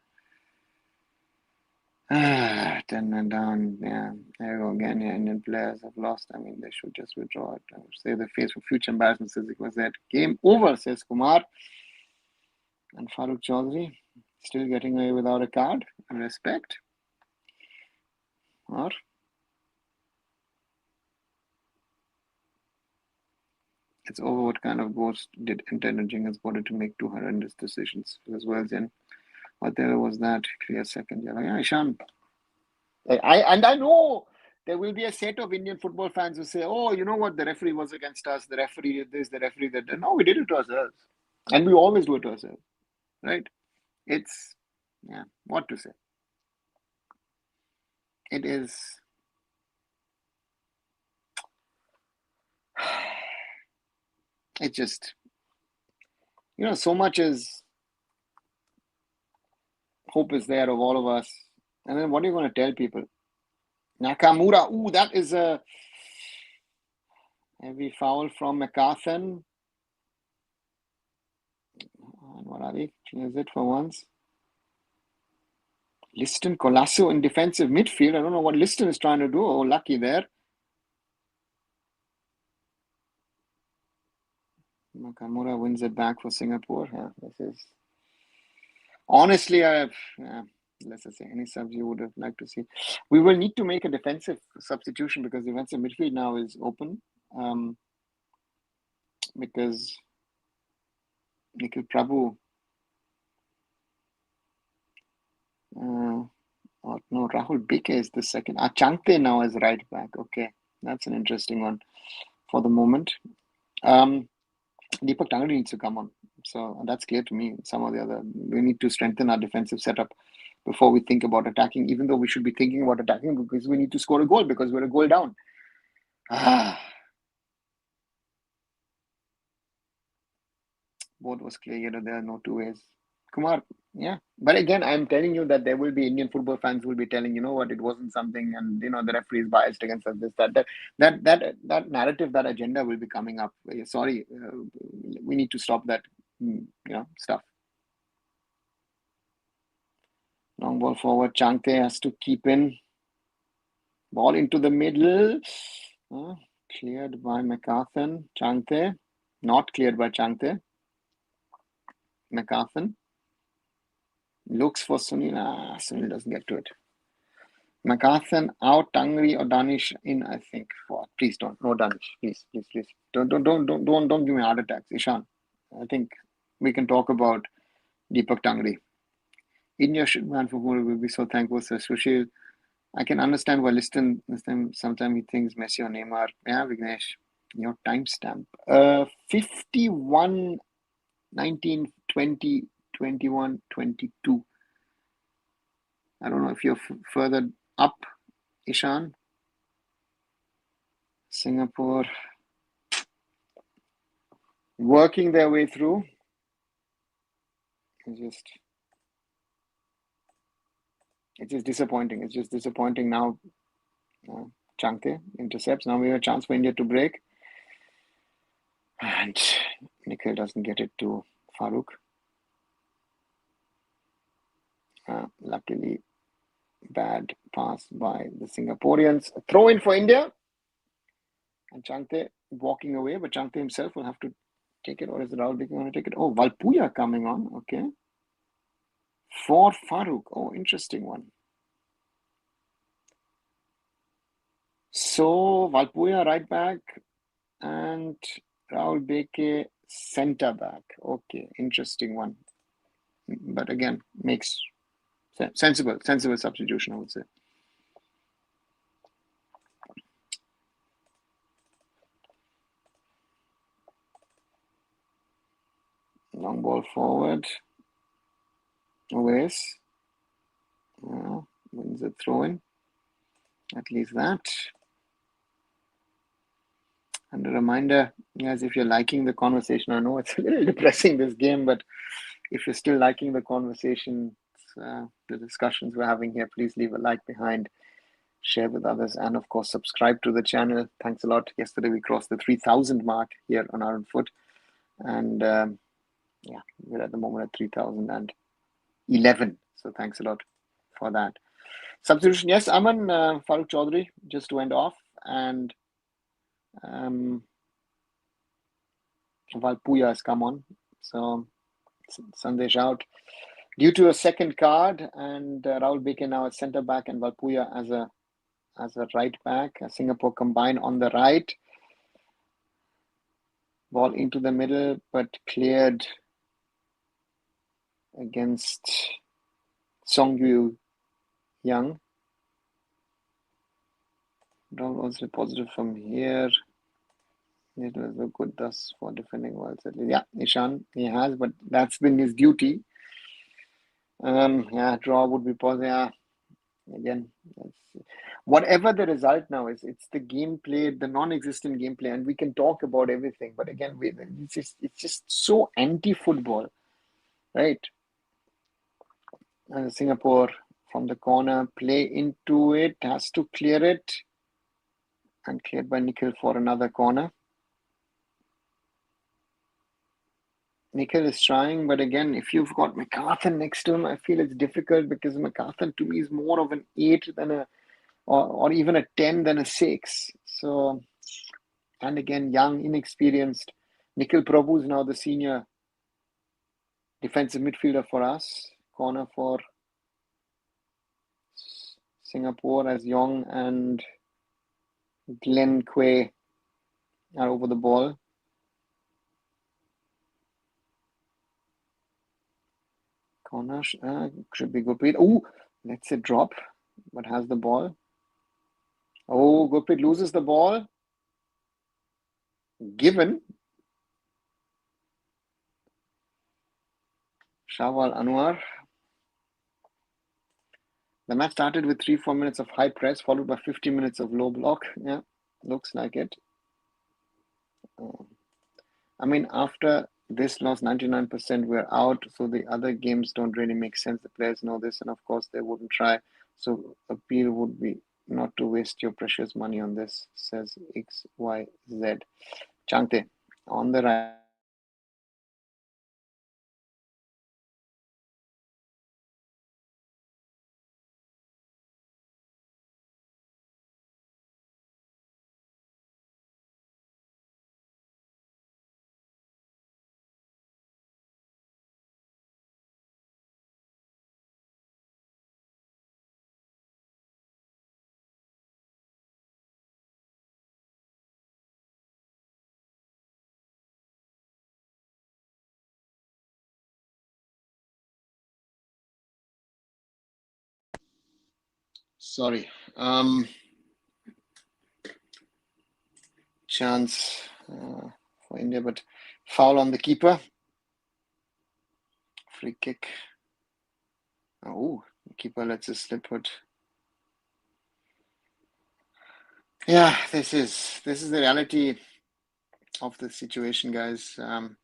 10 men down. Yeah, there you go again. Yeah, Indian players have lost. I mean, they should just withdraw it. I would say the face for future embarrassment, says it was that. Game over, says Kumar. And Farooq Chaudhuri still getting away without a card. Respect. Or it's over. What kind of ghost did intended Jingles body to make 2 horrendous decisions as well? Then what there was that clear second yellow. Yeah, Ishan. I know there will be a set of Indian football fans who say, "Oh, you know what? The referee was against us. The referee did this. The referee did that." No, we did it to ourselves, and we always do it to ourselves, right? It's what to say. It is. It just, so much is hope is there of all of us. And then what are you going to tell people? Nakamura, that is a heavy foul from McCarthy. And what are we? Is it for once? Liston Colasso in defensive midfield. I don't know what Liston is trying to do. Oh, lucky there. Nakamura wins it back for Singapore. Yeah, this is honestly, let's just say any subs you would have liked to see. We will need to make a defensive substitution because the defensive midfield now is open. Because Nikhil Prabhu, no, Rahul Bike is the second. Changte now is right back. Okay, that's an interesting one for the moment. Deepak Tangri needs to come on. So that's clear to me. Some of the other, we need to strengthen our defensive setup before we think about attacking, even though we should be thinking about attacking because we need to score a goal because we're a goal down. Both was clear, there are no two ways. Kumar, yeah. But again, I'm telling you that there will be Indian football fans who will be telling, you know what, it wasn't something, and the referee is biased against us, this, that narrative, that agenda will be coming up. Sorry, we need to stop that, stuff. Long ball forward, Changte has to keep in. Ball into the middle. Cleared by McCarthy. Changte. Not cleared by Changte. McCarthy. Looks for Sunil. Sunil doesn't get to it. McCarthy out, Tangri or Danish in, I think. Please don't. No Danish. Please. Don't give me heart attacks. Ishan. I think we can talk about Deepak Tangri. India should man for who will be so thankful, says Sushil. I can understand why Liston this time sometimes he thinks Messi or Neymar. Yeah, Vignesh. Your timestamp. 51, 19, 20, 21, 22. I don't know if you're further up, Ishan. Singapore working their way through. It's just disappointing. It's just disappointing now. Changte intercepts. Now we have a chance for India to break. And Nikhil doesn't get it to Farooq. Luckily, bad pass by the Singaporeans. A throw in for India. And Changte walking away, but Changte himself will have to take it, or is Rahul Beke going to take it? Oh, Valpuya coming on. Okay. For Farooq. Oh, interesting one. So Valpuya right back and Rahul Beke centre back. Okay, interesting one. But again, makes sensible substitution, I would say. Long ball forward. Always. Wins a throw in. At least that. And a reminder, guys, if you're liking the conversation, I know it's a little depressing, this game, but if you're still liking the conversation, the discussions we're having here, please leave a like behind, share with others, and of course, subscribe to the channel. Thanks a lot. Yesterday, we crossed the 3,000 mark here on Arunfoot. And yeah, we're at the moment at 3,011. So thanks a lot for that. Substitution, yes, Aman, Farooq Chaudhuri just went off, and Valpuya has come on. So Sandesh out due to a second card, and Rahul Beke now at centre back and Valpuya as a right back. Singapore combine on the right. Ball into the middle, but cleared against Songyu Young. Don't also positive from here. It was a good thus for defending well. Yeah, Ishan, he has, but that's been his duty. Yeah, draw would be positive. Yeah, again, whatever the result now is, it's the gameplay, the non-existent gameplay, and we can talk about everything. But again, it's just so anti-football, right? Singapore from the corner, play into it, has to clear it, and cleared by Nikhil for another corner. Nikhil is trying, but again, if you've got MacArthur next to him, I feel it's difficult because MacArthur to me is more of an 8 than or even a 10 than a 6. So, and again, young, inexperienced. Nikhil Prabhu is now the senior defensive midfielder for us. Corner for Singapore as Yong and Glenn Quay are over the ball. Corner should be Gurpreet. Oh, let's say drop, but has the ball. Oh, Gurpreet loses the ball. Given. Shawal Anwar. The match started with 3-4 minutes of high press, followed by 50 minutes of low block. Yeah, looks like it. I mean, after this loss, 99% we're out, so the other games don't really make sense. The players know this, and of course they wouldn't try. So appeal would be not to waste your precious money on this, says XYZ. Changte, on the right. Sorry. chance for India, but foul on the keeper. Free kick. Oh, the keeper lets it slip, but yeah, this is the reality of the situation, guys. I'm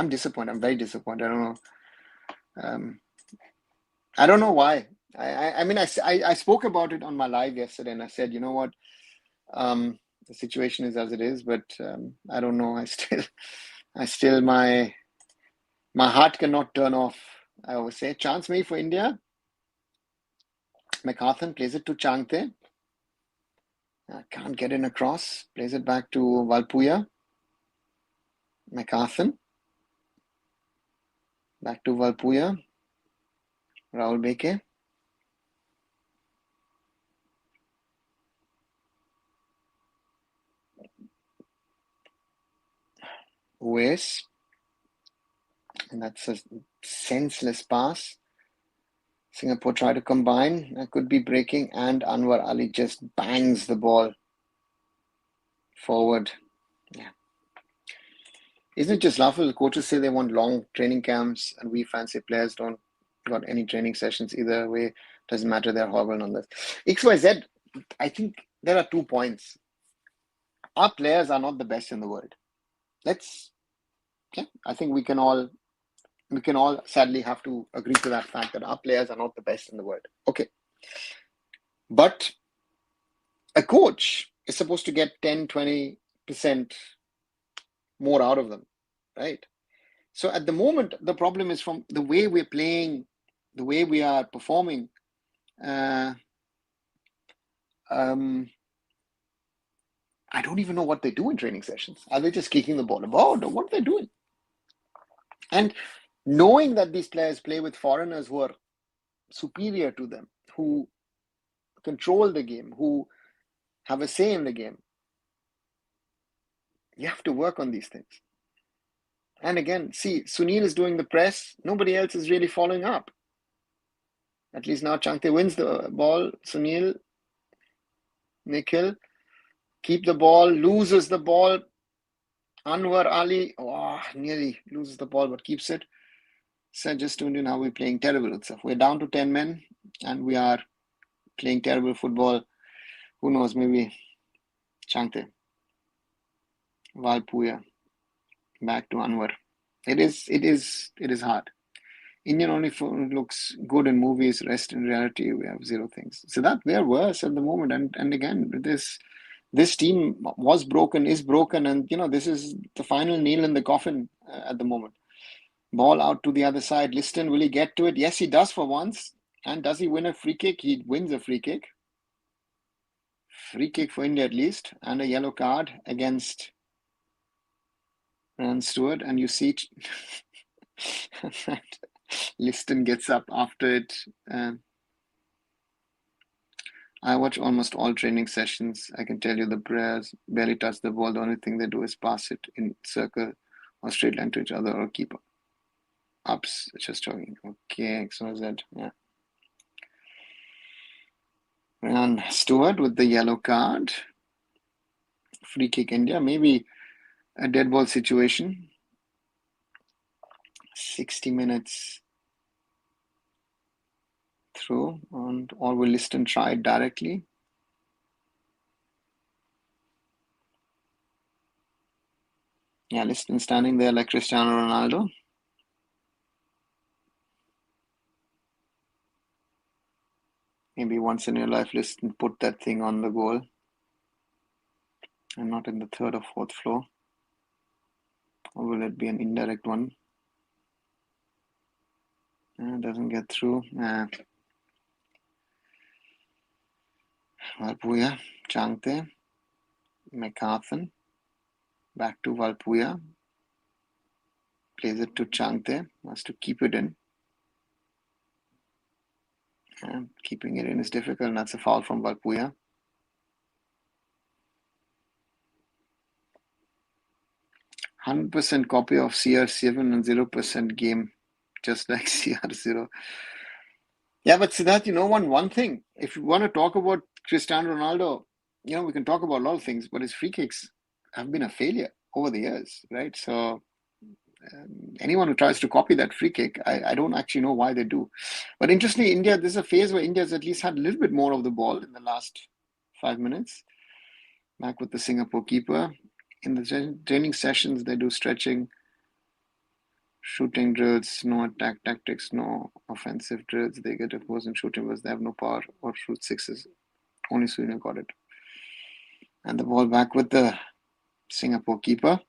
disappointed. I'm very disappointed. I don't know why. I mean, I spoke about it on my live yesterday, and I said, you know what, the situation is as it is, but I don't know. I still my heart cannot turn off. I always say, chance maybe for India. McCarthan plays it to Changte. Can't get in across. Plays it back to Valpuya. McCarthan. Back to Valpuya. Rahul Beke. Uwais. And that's a senseless pass. Singapore try to combine. That could be breaking, and Anwar Ali just bangs the ball forward. Yeah. Isn't it just laughable? Coaches say they want long training camps, and we fancy players don't got any training sessions either way. Doesn't matter, they're horrible nonetheless. XYZ, I think there are 2 points. Our players are not the best in the world. I think we can all sadly have to agree to that fact that our players are not the best in the world. Okay. But a coach is supposed to get 10-20% more out of them, right? So at the moment, the problem is from the way we're playing, the way we are performing. I don't even know what they do in training sessions. Are they just kicking the ball about, or what are they doing? And knowing that these players play with foreigners who are superior to them, who control the game, who have a say in the game, you have to work on these things. And again, see, Sunil is doing the press. Nobody else is really following up. At least now Changte wins the ball. Sunil, Nikhil, keep the ball, loses the ball. Anwar Ali, nearly loses the ball, but keeps it. So just tuned in how we're playing terrible stuff. We're down to 10 men, and we are playing terrible football. Who knows, maybe Changte. Valpuya. Back to Anwar. It is hard. Indian only looks good in movies, rest in reality, we have zero things. So that we're worse at the moment. And again, this team was broken, is broken, and this is the final nail in the coffin at the moment. Ball out to the other side. Liston, will he get to it? Yes, he does for once. And does he win a free kick? He wins a free kick. Free kick for India at least, and a yellow card against Ryan Stewart. And you see that Liston gets up after it. I watch almost all training sessions. I can tell you the players barely touch the ball. The only thing they do is pass it in circle or straight line to each other or keep ups. Just talking. Okay, XYZ. Yeah. Ryan Stewart with the yellow card. Free kick India. Maybe a dead ball situation. 60 minutes through, or will Liston try it directly? Yeah, Liston standing there like Cristiano Ronaldo. Maybe once in your life, Liston put that thing on the goal and not in the third or fourth floor. Or will it be an indirect one? Doesn't get through. Valpuya, Changte, McCarthan, back to Valpuya, plays it to Changte, wants to keep it in. Keeping it in is difficult, and that's a foul from Valpuya. 100% copy of CR7 and 0% game, just like CR0. Yeah, but Siddharth, one thing. If you want to talk about Cristiano Ronaldo, we can talk about a lot of things, but his free kicks have been a failure over the years, right? So anyone who tries to copy that free kick, I don't actually know why they do. But interestingly, India, this is a phase where India's at least had a little bit more of the ball in the last 5 minutes. Back with the Singapore keeper. In the training sessions, they do stretching, shooting drills, no attack tactics, no offensive drills. They get opposing shooting because they have no power or shoot sixes. Only Surya got it. And the ball back with the Singapore keeper.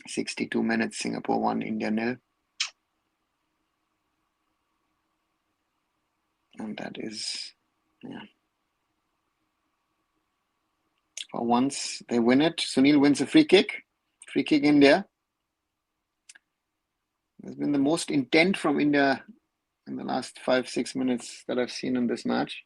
62 minutes, Singapore 1, India 0. And that is, for once they win it. Sunil wins a free kick. Free kick India. There's been the most intent from India in the last 5-6 minutes that I've seen in this match.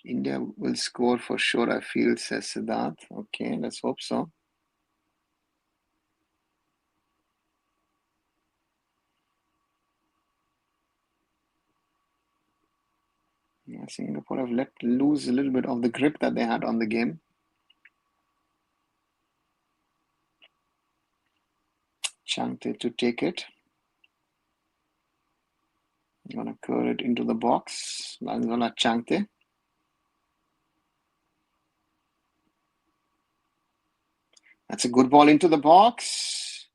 India will score for sure, I feel, says Siddharth. Okay, let's hope so. Yeah, Singapore have let loose a little bit of the grip that they had on the game. Changte to take it. I'm going to curl it into the box. Lanzola Changte. That's a good ball into the box.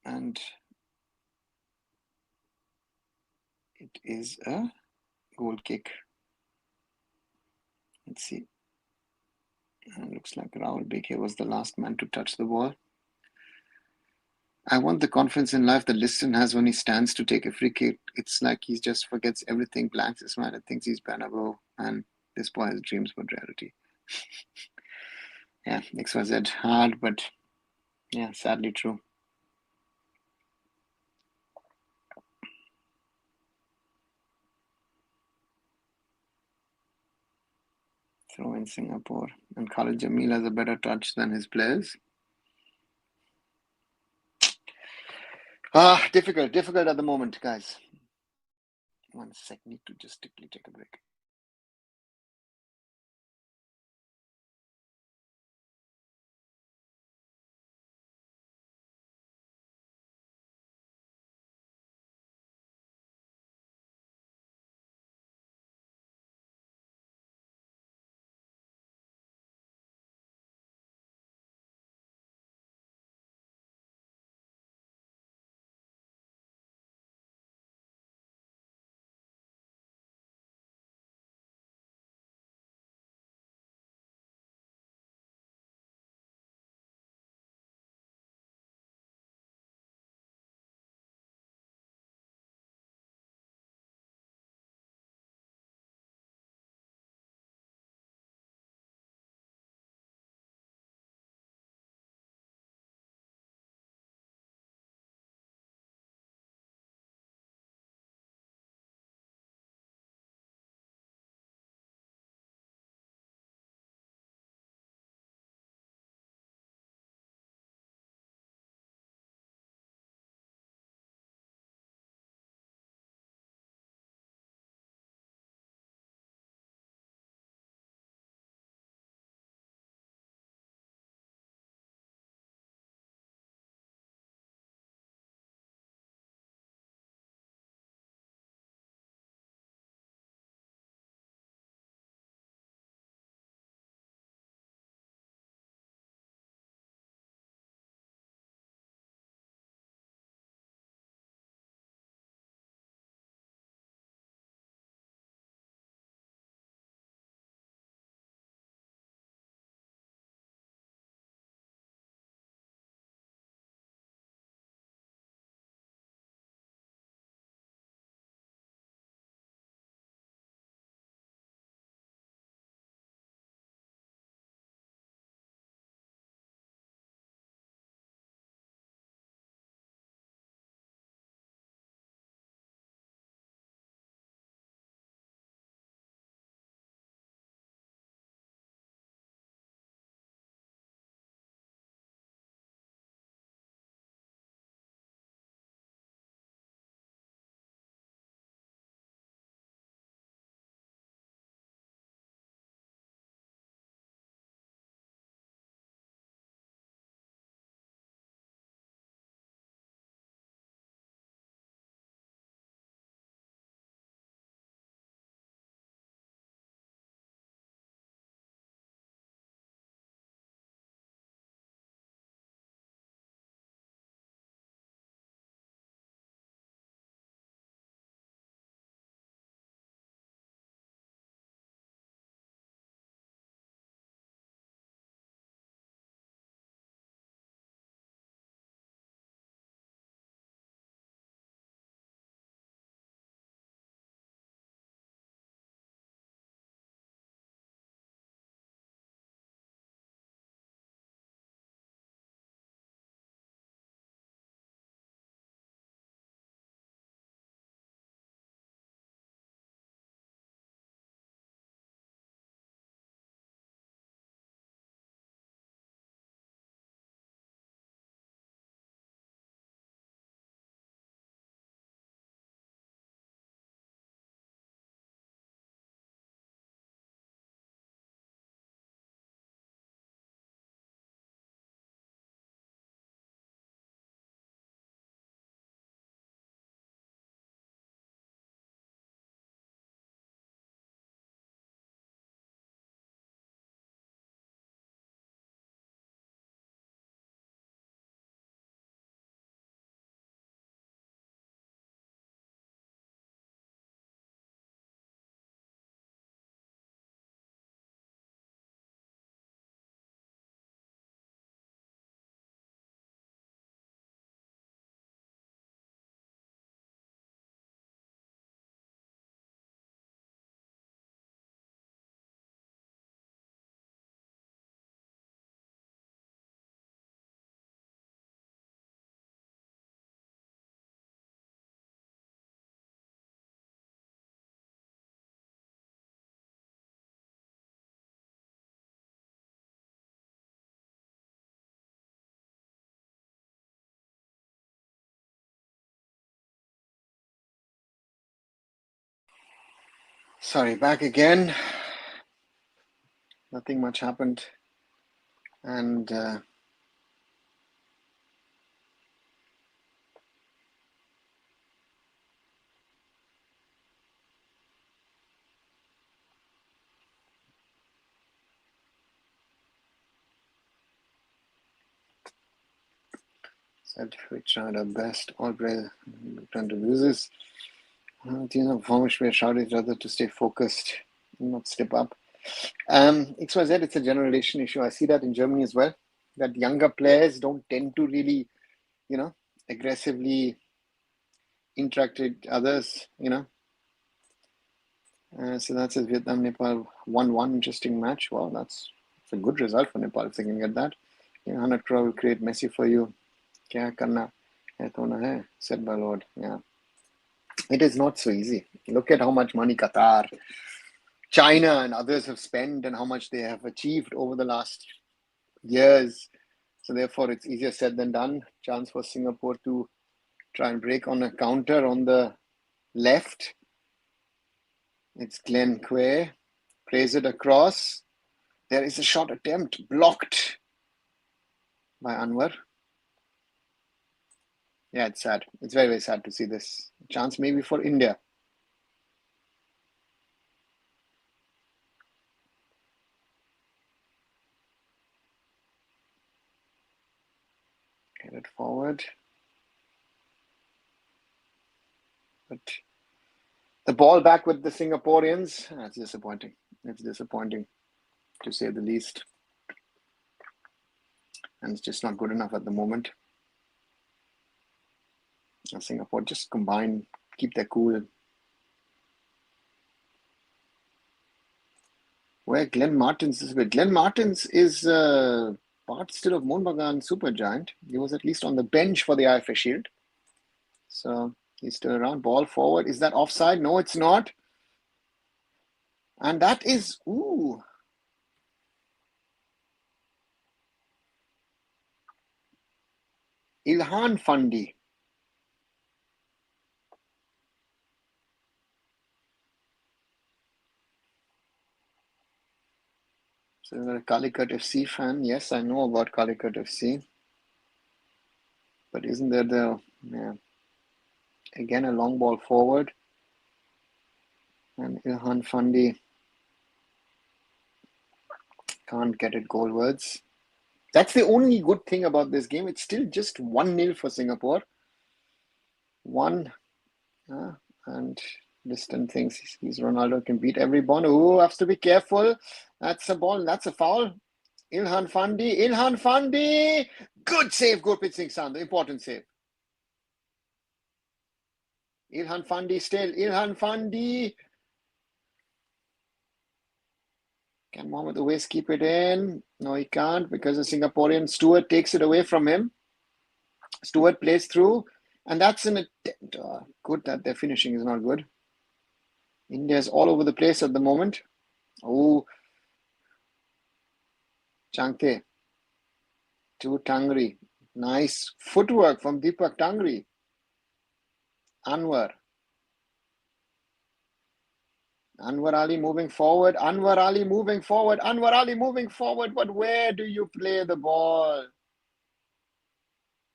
And it is a goal kick. Let's see. It looks like Rahul Beke was the last man to touch the ball. I want the confidence in life that Liston has when he stands to take a free kick. It's like he just forgets everything, blanks his mind, and thinks he's Banabo, and this boy has dreams but reality. Yeah, XYZ hard, but yeah, sadly true. Throw in Singapore. And Khalid Jamil has a better touch than his players. Difficult at the moment, guys. 1 sec, need to just quickly take a break. Sorry, back again. Nothing much happened. And said we tried our best. All players trying to lose this. Performance we shout at each other to stay focused and not step up. XYZ, it's a generation issue. I see that in Germany as well. That younger players don't tend to really, aggressively interact with others, So that's a Vietnam-Nepal 1-1 interesting match. Well, that's a good result for Nepal if they can get that. 100 crore will create Messi for you. Kya karna hai to na hai, said by Lord. Yeah. It is not so easy. Look at how much money Qatar, China and others have spent and how much they have achieved over the last years. So therefore, it's easier said than done. Chance for Singapore to try and break on a counter on the left. It's Glenn Quay. Plays it across. There is a shot attempt blocked by Anwar. Yeah, it's sad. It's very, very sad to see this. Chance maybe for India. Get it forward. But the ball back with the Singaporeans. That's disappointing. It's disappointing, to say the least. And it's just not good enough at the moment. Singapore just combine, keep their cool. Where Glenn Martins is with. Glenn Martins is part still of Mohun Bagan Supergiant. He was at least on the bench for the AIFF Shield. So he's still around. Ball forward. Is that offside? No, it's not. And that is, ooh. Ilhan Fandi. So you're a Calicut FC fan. Yes, I know about Calicut FC. But isn't there again a long ball forward? And Ilhan Fandi can't get it goalwards. That's the only good thing about this game. It's still just 1-0 for Singapore. And Distant thinks he's Ronaldo, can beat every ball. Oh, has to be careful. That's a ball. That's a foul. Ilhan Fandi. Good save, Gurpreet Singh Sandhu. Important save. Ilhan Fandi. Can Mohamed Uwais keep it in? No, he can't because the Singaporean Stewart takes it away from him. Stewart plays through, and that's an attempt. Good that their finishing is not good. India's all over the place at the moment. Oh, Changte to Tangri. Nice footwork from Deepak Tangri. Anwar Ali moving forward. But where do you play the ball?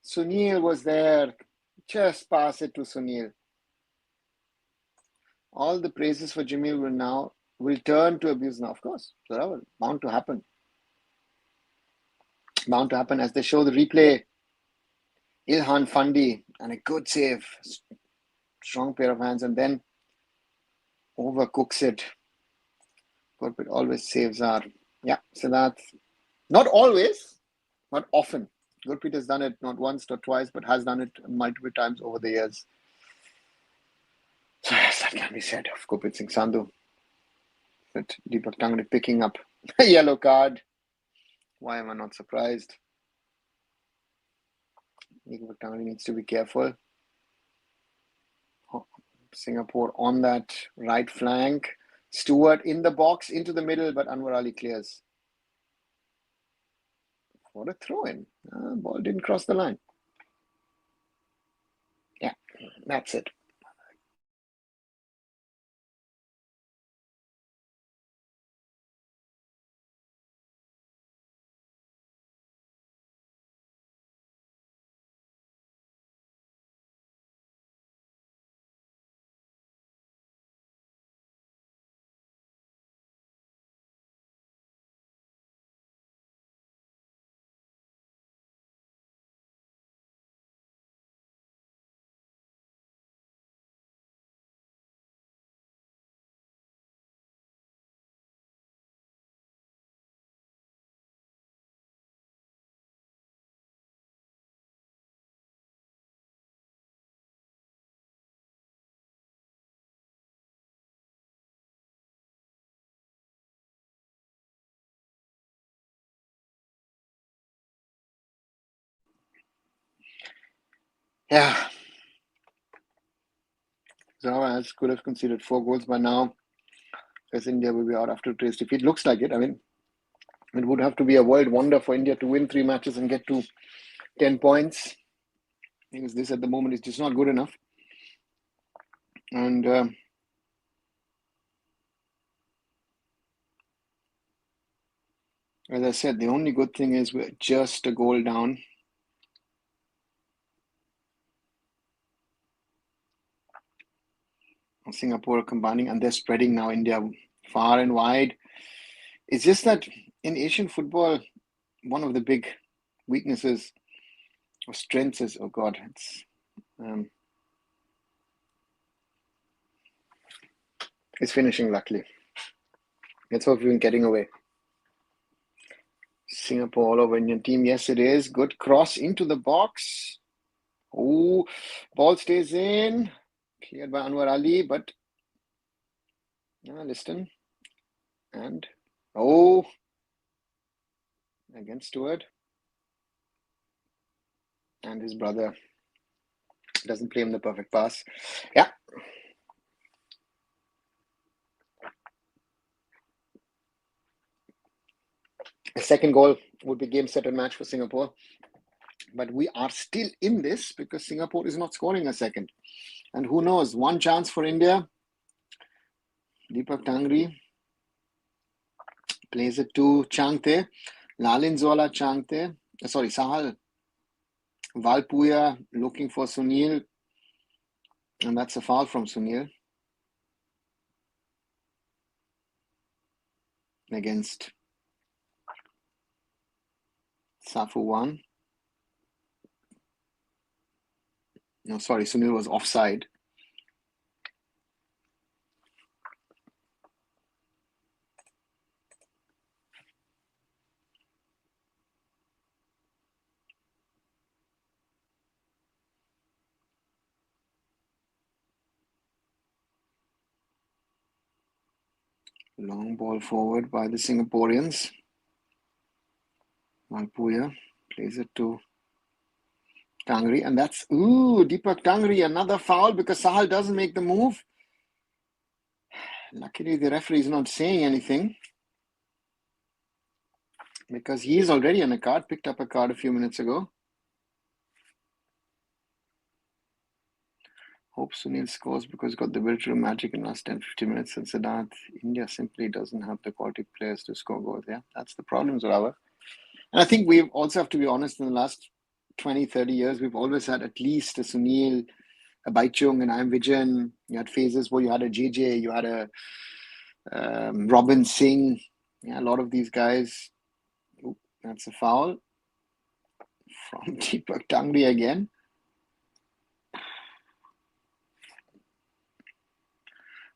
Sunil was there. Just pass it to Sunil. All the praises for Jamil will turn to abuse now. Of course, bound to happen. Bound to happen as they show the replay. Ilhan Fandi and a good save. Strong pair of hands, and then overcooks it. Gurpreet always saves are. Yeah, so that's not always, but often. Gurpreet has done it not once, not twice, but has done it multiple times over the years. So yes, that can be said of Gurpreet Singh Sandhu. But Deepak Tangri picking up a yellow card. Why am I not surprised? Deepak Tangri needs to be careful. Singapore on that right flank. Stewart in the box, into the middle, but Anwar Ali clears. What a throw-in. Ball didn't cross the line. Yeah, that's it. Yeah, Zara could have conceded 4 goals by now, because India will be out after today's defeat. Looks like it. I mean, it would have to be a world wonder for India to win 3 matches and get to 10 points, because this at the moment is just not good enough. And as I said, the only good thing is we're just a goal down. Singapore combining, and they're spreading now India far and wide. It's just that in Asian football, one of the big weaknesses or strengths is, oh God, it's finishing luckily. Let's hope we've been getting away. Singapore all over Indian team. Yes, it is. Good cross into the box. Oh, ball stays in. Cleared by Anwar Ali, but Liston. And against Stewart. And his brother doesn't play him the perfect pass. Yeah. A second goal would be game, set, and match for Singapore. But we are still in this because Singapore is not scoring a second. And who knows, one chance for India. Deepak Tangri plays it to Changte. Lalinzola Changte. Sahal. Valpuya looking for Sunil. And that's a foul from Sunil. Against Safuwan. No, sorry, Sunil was offside. Long ball forward by the Singaporeans. Valpuya plays it to Tangri, and that's Deepak Tangri, another foul because Sahal doesn't make the move. Luckily, the referee is not saying anything because he is already on a card, picked up a card a few minutes ago. Hope Sunil scores because he's got the virtual magic in the last 10-15 minutes. And Siddharth, India simply doesn't have the quality players to score goals. Yeah, that's the problem, Zorawa. And I think we also have to be honest, in the last 20, 30 years, we've always had at least a Sunil, a Baichung, and I'm Vijayan. You had phases where you had a JJ, you had a Robin Singh. Yeah, a lot of these guys. Ooh, that's a foul from Deepak Tangri again.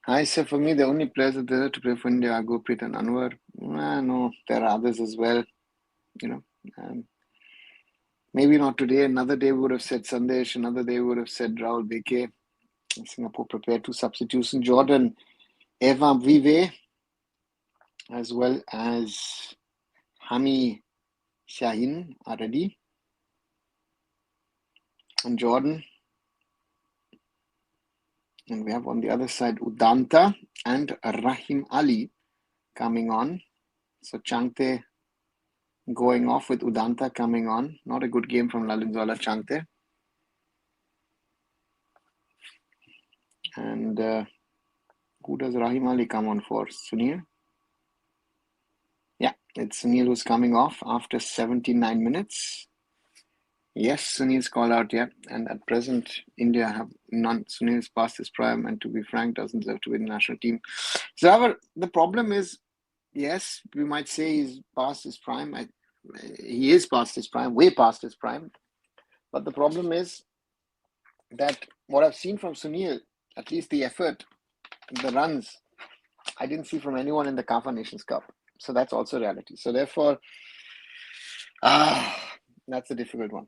I say for me, the only players that there to play for India are Gurpreet and Anwar. No, there are others as well. Maybe not today. Another day we would have said Sandesh. Another day we would have said Rahul Beke. Singapore prepared 2 substitutions. Jordan, Eva Vive, as well as Hami Shahin are ready. And Jordan. And we have on the other side Udanta and Rahim Ali coming on. So Changte going off with Udanta coming on. Not a good game from Lalinzola Changte. And who does Rahim Ali come on for? Sunil? Yeah, it's Sunil who's coming off after 79 minutes. Yes, Sunil's called out, yeah. And at present, India have none. Sunil's past his prime, and to be frank, doesn't deserve to be in the national team. So, the problem is, yes, we might say he's past his prime. He is past his prime, way past his prime. But the problem is that what I've seen from Sunil, at least the effort, the runs, I didn't see from anyone in the CAF Nations Cup. So that's also reality. So therefore, that's a difficult one.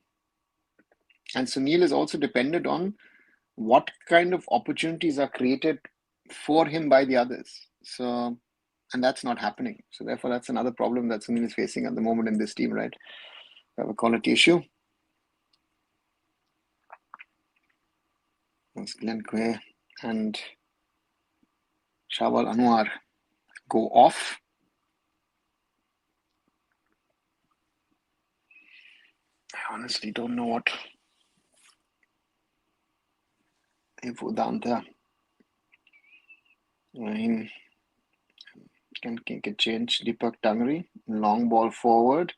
And Sunil is also dependent on what kind of opportunities are created for him by the others. So, and that's not happening. So therefore, that's another problem that Sunil is facing at the moment in this team, right? We have a quality issue. As Glenn Quay and Shawal Anwar go off. I honestly don't know what if Udanta can make a change. Deepak Tangri, long ball forward.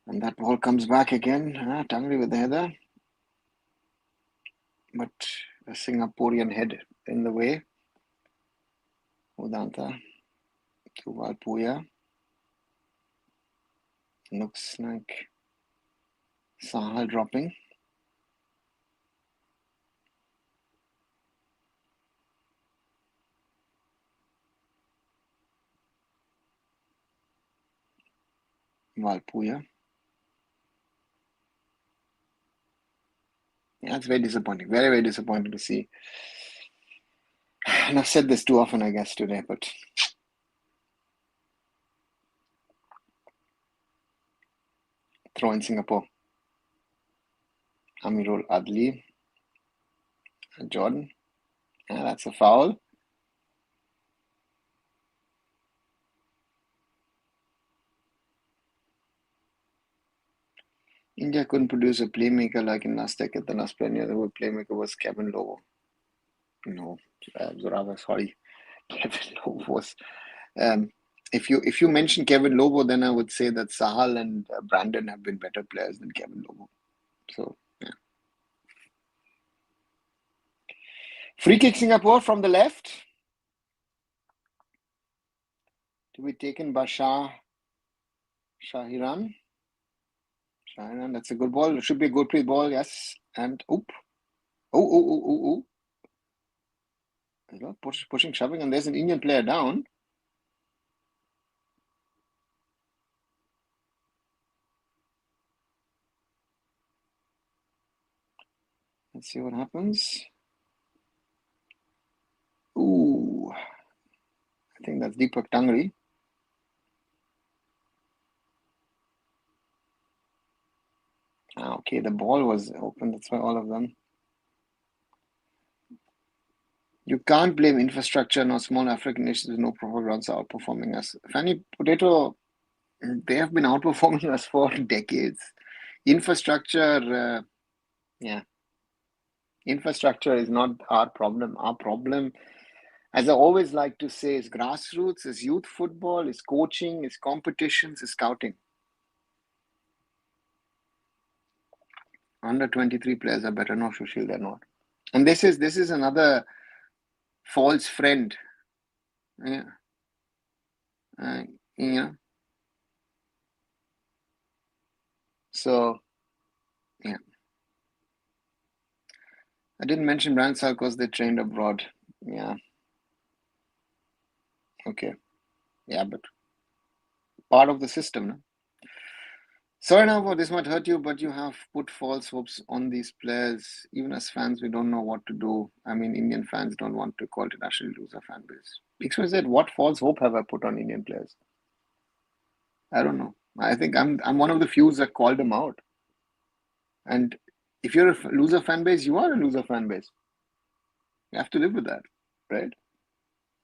And that ball comes back again. Tangri with the header. But a Singaporean head in the way. Udanta to Valpuya. Looks like Sahal dropping. Valpuya. Yeah, it's very disappointing. Very, very disappointing to see. And I've said this too often, I guess, today, but throw in Singapore. Amirul Adli. Jordan. Yeah, that's a foul. India couldn't produce a playmaker like in last decade. The last player the playmaker was Kevin Lobo. No, Zorava, sorry. Kevin Lobo was. If you mention Kevin Lobo, then I would say that Sahal and Brandon have been better players than Kevin Lobo. So, yeah. Free kick Singapore from the left. To be taken by Shahiran. Shahiran, that's a good ball. It should be a good play ball, yes. And oop. Oh. Pushing, shoving, and there's an Indian player down. Let's see what happens. Ooh. I think that's Deepak Tangri. Okay, the ball was open. That's why all of them. You can't blame infrastructure nor small African nations with no proper grounds are outperforming us. Fanny Potato, they have been outperforming us for decades. Infrastructure, infrastructure is not our problem. Our problem, as I always like to say, is grassroots, is youth football, is coaching, is competitions, is scouting. Under 23 players are better. No, Sushil, they're not. And this is another false friend. Yeah. So, yeah. I didn't mention Bransal because they trained abroad. Yeah. Okay. Yeah, but part of the system. No? Sorry now, this might hurt you, but you have put false hopes on these players. Even as fans, we don't know what to do. I mean, Indian fans don't want to call international loser fan base. XYZ, what false hope have I put on Indian players? I don't know. I think I'm one of the few that called them out. And if you're a loser fan base, you are a loser fan base. You have to live with that, right?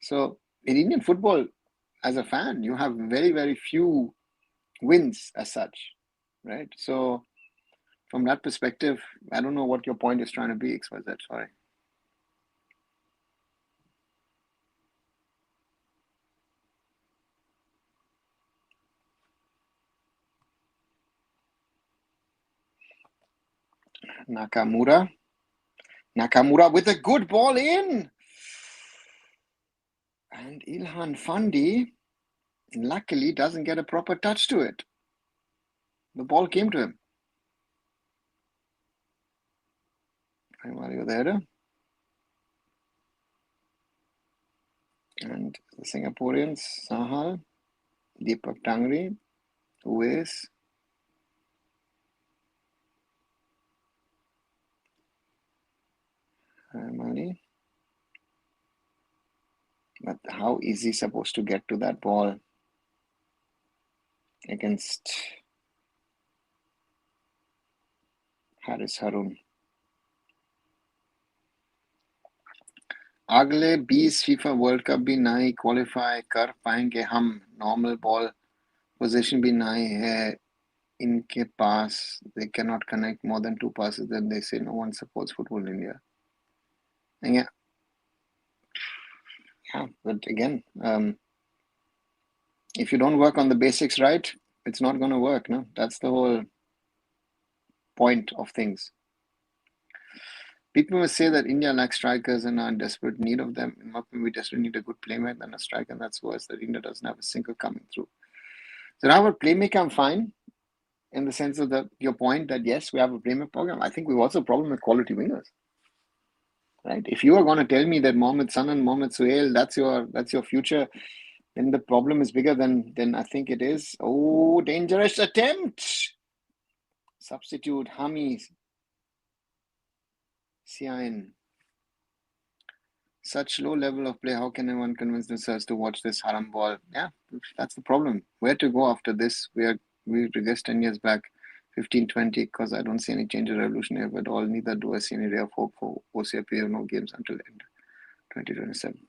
So in Indian football, as a fan, you have very, very few wins as such, right? So from that perspective, I don't know what your point is trying to be, XYZ, sorry. Nakamura with a good ball in. And Ilhan Fandi, luckily, doesn't get a proper touch to it. The ball came to him. While you're there. And the Singaporeans, Sahal, Deepak Tangri, who is Mali. But how is he supposed to get to that ball against Haris Harun? अगले 20 FIFA world cup भी नहीं qualify कर पाएंगे हम. Normal ball position भी नहीं है इनके पास. They cannot connect more than 2 passes. Then they say no one supports football in India. And yeah, but again, if you don't work on the basics right, it's not going to work. No, that's the whole point of things. People must say that India lacks strikers and are in desperate need of them. In my opinion, we desperately need a good playmaker than a striker, and that's worse. That India doesn't have a single coming through. So now, about playmaker, I'm fine in the sense of your point that yes, we have a playmaker program. I think we've also a problem with quality wingers. Right? If you are going to tell me that Mohamed San and Mohamed Suhail, that's your future, then the problem is bigger than I think it is. Oh, dangerous attempt! Substitute Hami Siain. Such low level of play. How can anyone convince themselves to watch this haram ball? Yeah, that's the problem. Where to go after this? We regressed 10 years back, 15, 20, because I don't see any change or revolution here at all. Neither do I see any ray of hope for OCIP. No games until end 2027.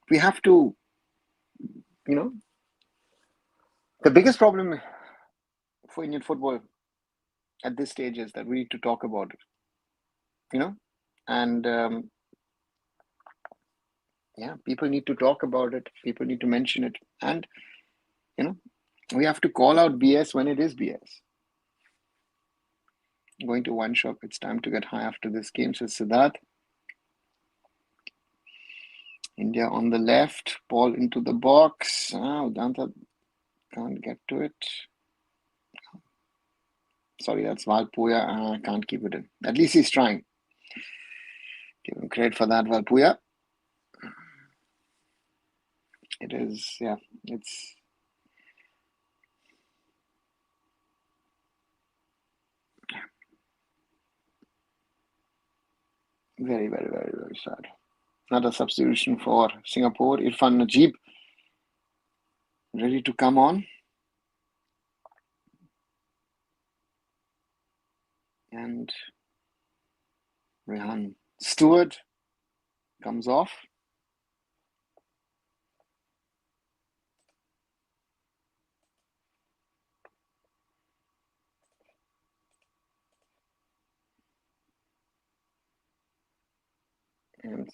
We have to, the biggest problem for Indian football at this stage is that we need to talk about it, and people need to talk about it. People need to mention it, and we have to call out BS when it is BS. Going to one shop. It's time to get high after this game, says Siddharth. India on the left, ball into the box. Udanta can't get to it. Sorry, that's Valpuya. Can't keep it in. At least he's trying. Give him credit for that, Valpuya. It is, it's very, very, very, very sad. Another substitution for Singapore. Irfan Najib ready to come on. And Rehan Stewart comes off. And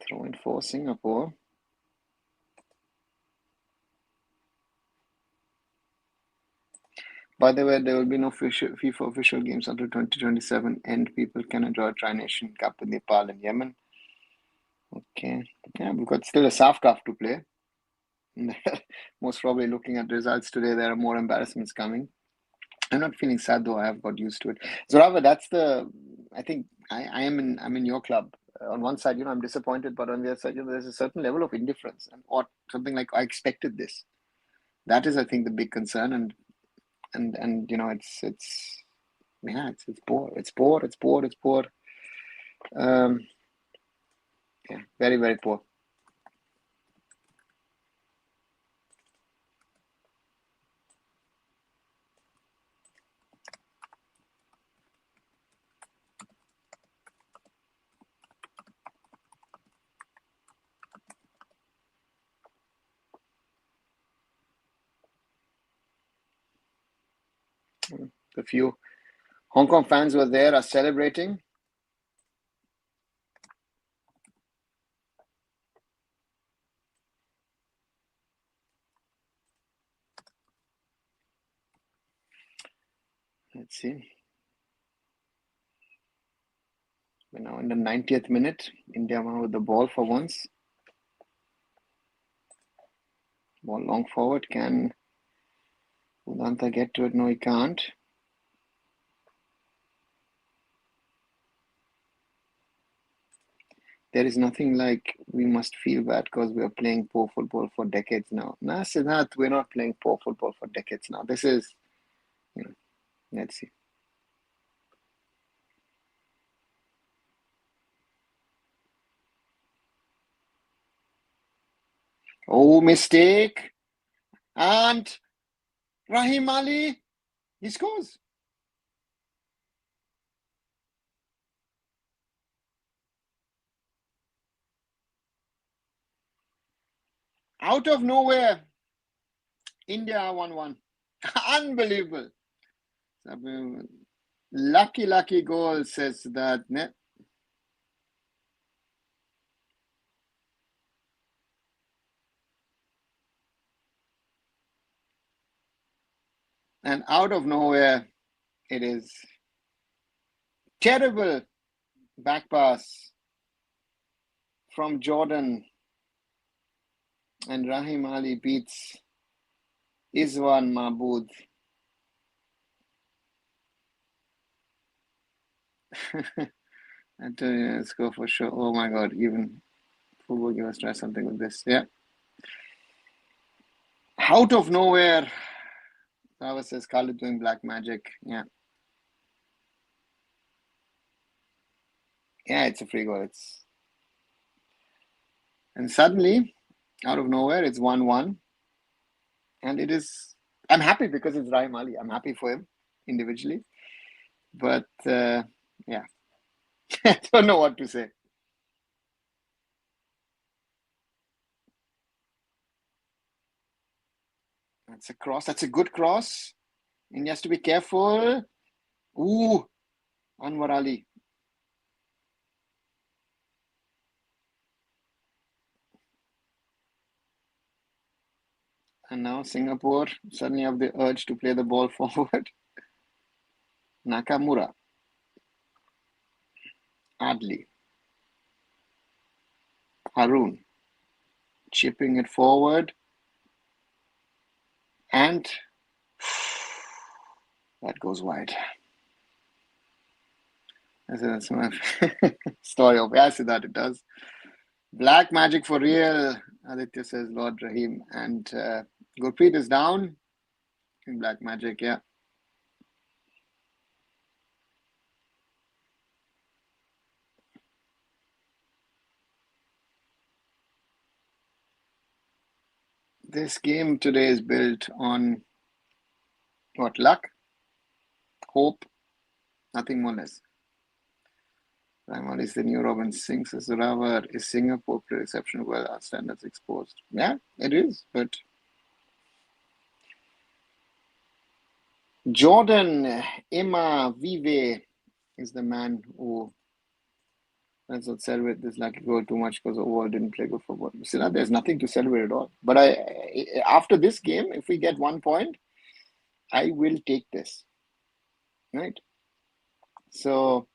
throw in for Singapore. By the way, there will be no FIFA official games until 2027, and people can enjoy Tri-Nation Cup in Nepal and Yemen. Okay. Yeah, we've got still a SAF Cup to play. Most probably looking at results today, there are more embarrassments coming. I'm not feeling sad though. I have got used to it. Zorava, I think I'm in your club. On one side, I'm disappointed, but on the other side, there's a certain level of indifference or something like I expected this. That is, I think, the big concern, and it's poor. It's poor. Yeah, very, very poor. The few Hong Kong fans who were there are celebrating. Let's see. We're now in the 90th minute. India won with the ball for once. Ball long forward. Can Udanta get to it? No, he can't. There is nothing like we must feel bad because we are playing poor football for decades now. Nah, Siddharth, we're not playing poor football for decades now. This is, let's see. Oh, mistake. And Rahim Ali, he scores. Out of nowhere, India 1-1. Unbelievable. Lucky goal, says that. And out of nowhere, it is terrible back pass from Jordan. And Rahim Ali beats Izwan Mahmood. Let's go for sure. Oh my God, even football, give us try something with this. Yeah. Out of nowhere, Rava says Khalid doing black magic. Yeah. Yeah, it's a free goal. And suddenly, out of nowhere, it's 1-1. And it is, I'm happy because it's Rahim Ali. I'm happy for him individually. But yeah, I don't know what to say. That's a cross. That's a good cross. And he has to be careful. Ooh, Anwar Ali. And now Singapore suddenly have the urge to play the ball forward. Nakamura. Adli. Harun. Chipping it forward. And that goes wide. That's my story of that it does. Black magic for real, Aditya says Lord Rahim. And Gurpreet is down in black magic, yeah. This game today is built on what? Luck, hope, nothing more less. Rahman is the new Robin Singh, says Arunava. Is Singapore pre-exceptional? Well, our standards exposed. Yeah, it is, but Jordan Emma Vive is the man who let's not celebrate this lucky goal too much because overall didn't play good football. So there's nothing to celebrate at all. But after this game, if we get 1 point, I will take this. Right? So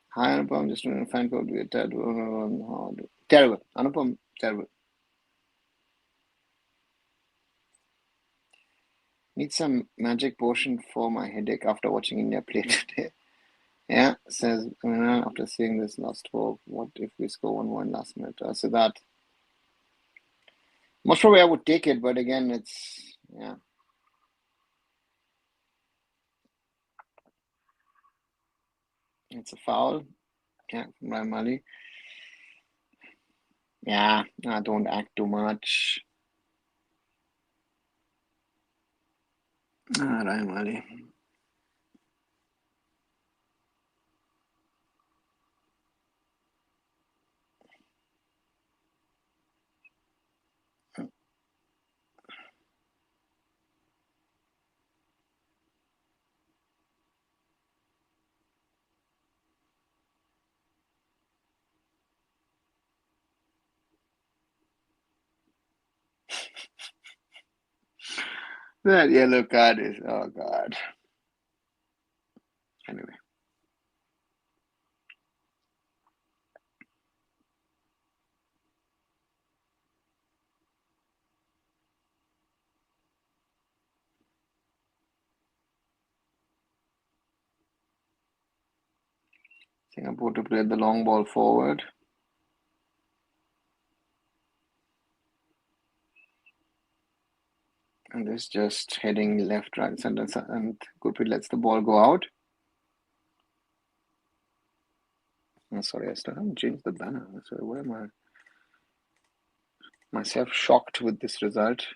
hi Anupam, just doing a fan code. We're terrible. Terrible. Anupam, terrible. Need some magic potion for my headache after watching India play today. Yeah, says after seeing this last hope, what if we score 1-1 last minute? So that most probably I would take it, but again, it's yeah. It's a foul. Yeah, from Rahim Ali. Yeah, don't act too much. Rahim Ali. That yellow card is, oh God. Anyway. Singapore to play the long ball forward. And this just heading left, right, center, and Gurpreet lets the ball go out. Oh, sorry, I still haven't changed the banner. So where am I? Myself shocked with this result.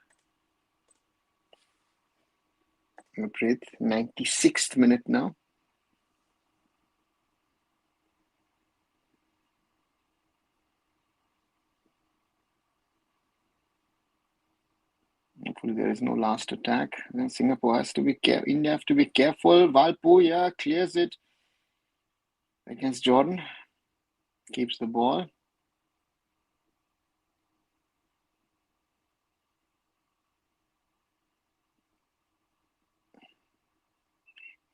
Gurpreet, 96th minute now. Hopefully there is no last attack. And Singapore has to be careful. India have to be careful. Valpo, yeah, clears it against Jordan. Keeps the ball.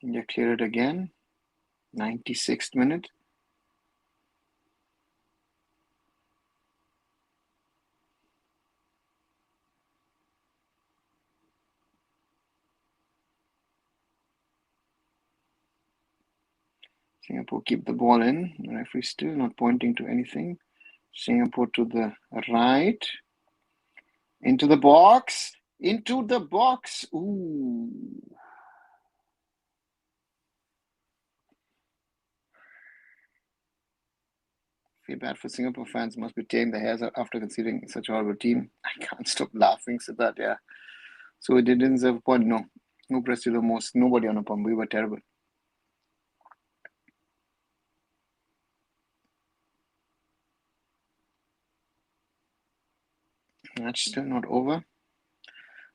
India clear it again. 96th minute. Singapore keep the ball in. The referee still not pointing to anything. Singapore to the right. Into the box. Into the box. Ooh. Feel bad for Singapore fans. Must be tearing their hairs out after conceding such a horrible team. I can't stop laughing at that, yeah. So it didn't deserve a point. No. No press to the most. Nobody on a pump. We were terrible. Match still not over.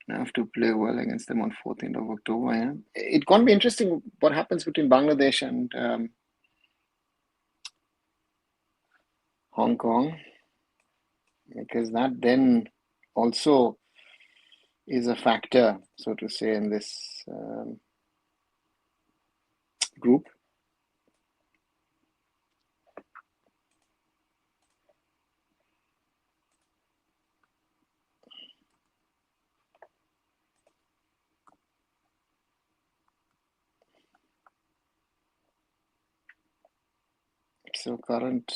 I have to play well against them on 14th of October. Yeah, it's going to be interesting what happens between Bangladesh and Hong Kong, because that then also is a factor, so to say, in this group. So current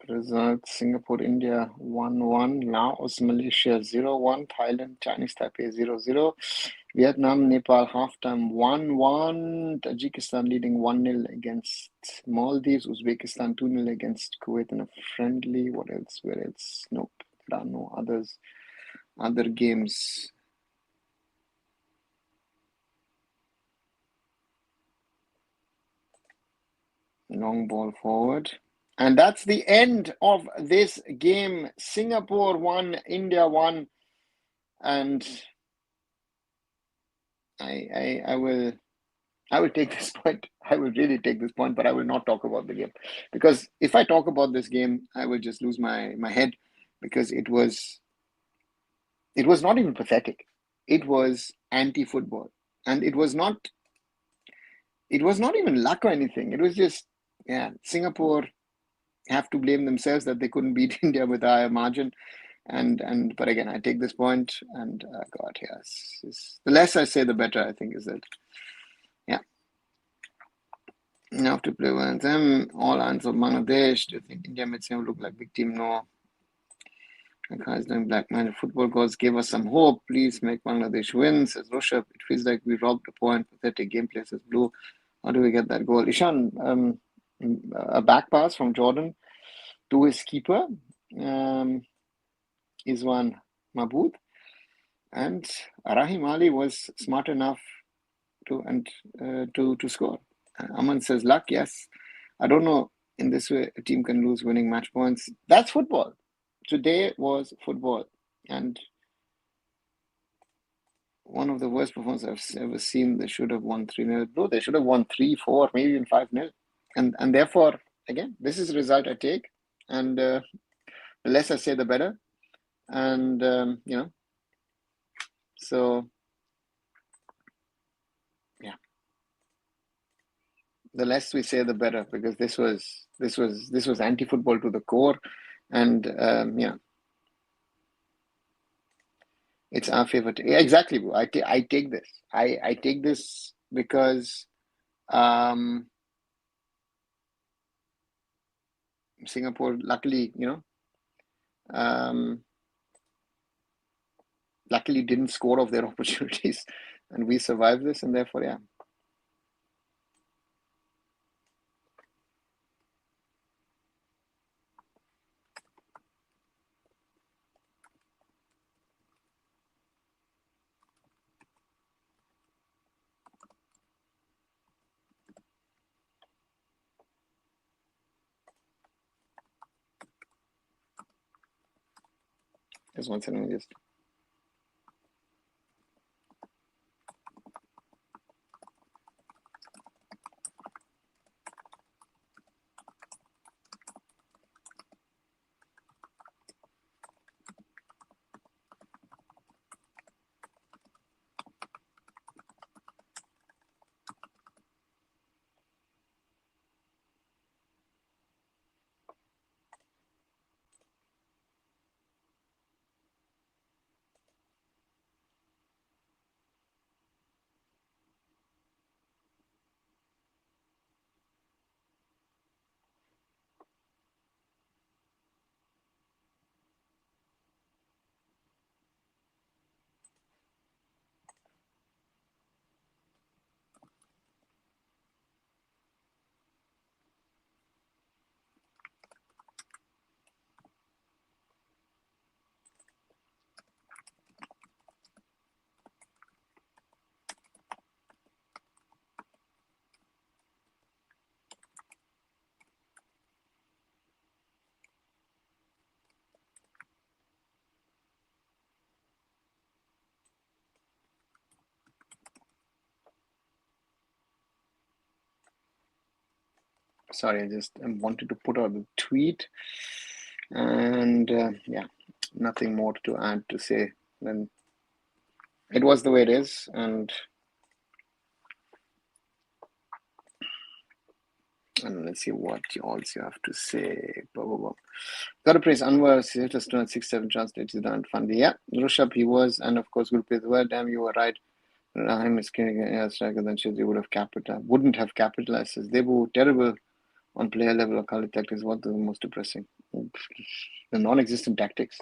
results: Singapore, India 1-1, Laos, Malaysia 0-1, Thailand, Chinese Taipei 0-0, Vietnam, Nepal halftime 1-1, Tajikistan leading 1-0 against Maldives, Uzbekistan 2-0 against Kuwait in a friendly. What else? Where else? Nope, there are no other games. Long ball forward. And that's the end of this game. Singapore 1, India 1. And I will take this point. I will really take this point, but I will not talk about the game. Because if I talk about this game, I will just lose my head, because it was not even pathetic. It was anti-football. And it was not even luck or anything. It was just, yeah, Singapore have to blame themselves that they couldn't beat India with a higher margin. But again, I take this point, and God, yes, the less I say, the better. I think is that, yeah. Now to play with them. All hands of Bangladesh. Do you think India made them look like big team? No. The guys doing black-minded football gods gave us some hope. Please make Bangladesh win, says Rushabh. It feels like we robbed a point. Pathetic gameplay, says Blue. How do we get that goal? Ishan, a back pass from Jordan to his keeper, Izwan Mahmood, and Rahim Ali was smart enough to score. Aman says luck. Yes, I don't know. In this way, a team can lose winning match points. That's football. Today was football, and one of the worst performances I've ever seen. They should have won 3-0. No, they should have won 3-4, maybe even 5-0. And therefore, again, this is the result I take. And the less I say, the better. And so yeah, the less we say, the better, because this was anti-football to the core, and it's our favorite. Yeah, exactly. I take this. I take this because Singapore, luckily, luckily didn't score off their opportunities, and we survived this, and therefore, yeah. Just one second, just. Sorry, I just wanted to put out a tweet, and yeah, nothing more to add to say than it was the way it is, and let's see what you also have to say. Blah, blah, blah. Got to praise Anwar. He just done 6-7 translates it down funny. Yeah, Rushabh, he was, and of course, Gurpreet. Well, damn, you were right. Rahim is striker than Chaudhuri wouldn't have capitalized. His debut terrible on player level. Kali tactics. What the most depressing? The non-existent tactics.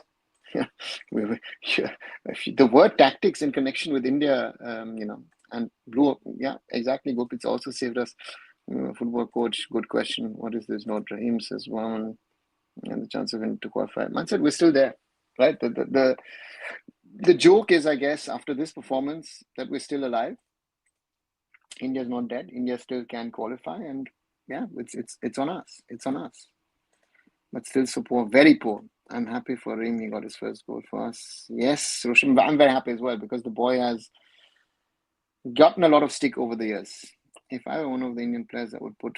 Yeah, the word tactics in connection with India, and blue. Yeah, exactly. Gurpreet also saved us. Football coach, good question. What is this note? Rahim says one, and the chance of winning to qualify. Man said we're still there, right? The joke is, I guess, after this performance, that we're still alive. India's not dead. India still can qualify, and yeah, it's on us. It's on us. But still so poor, very poor. I'm happy for Reem. He got his first goal for us. Yes, Roshan, I'm very happy as well because the boy has gotten a lot of stick over the years. If I were one of the Indian players, I would put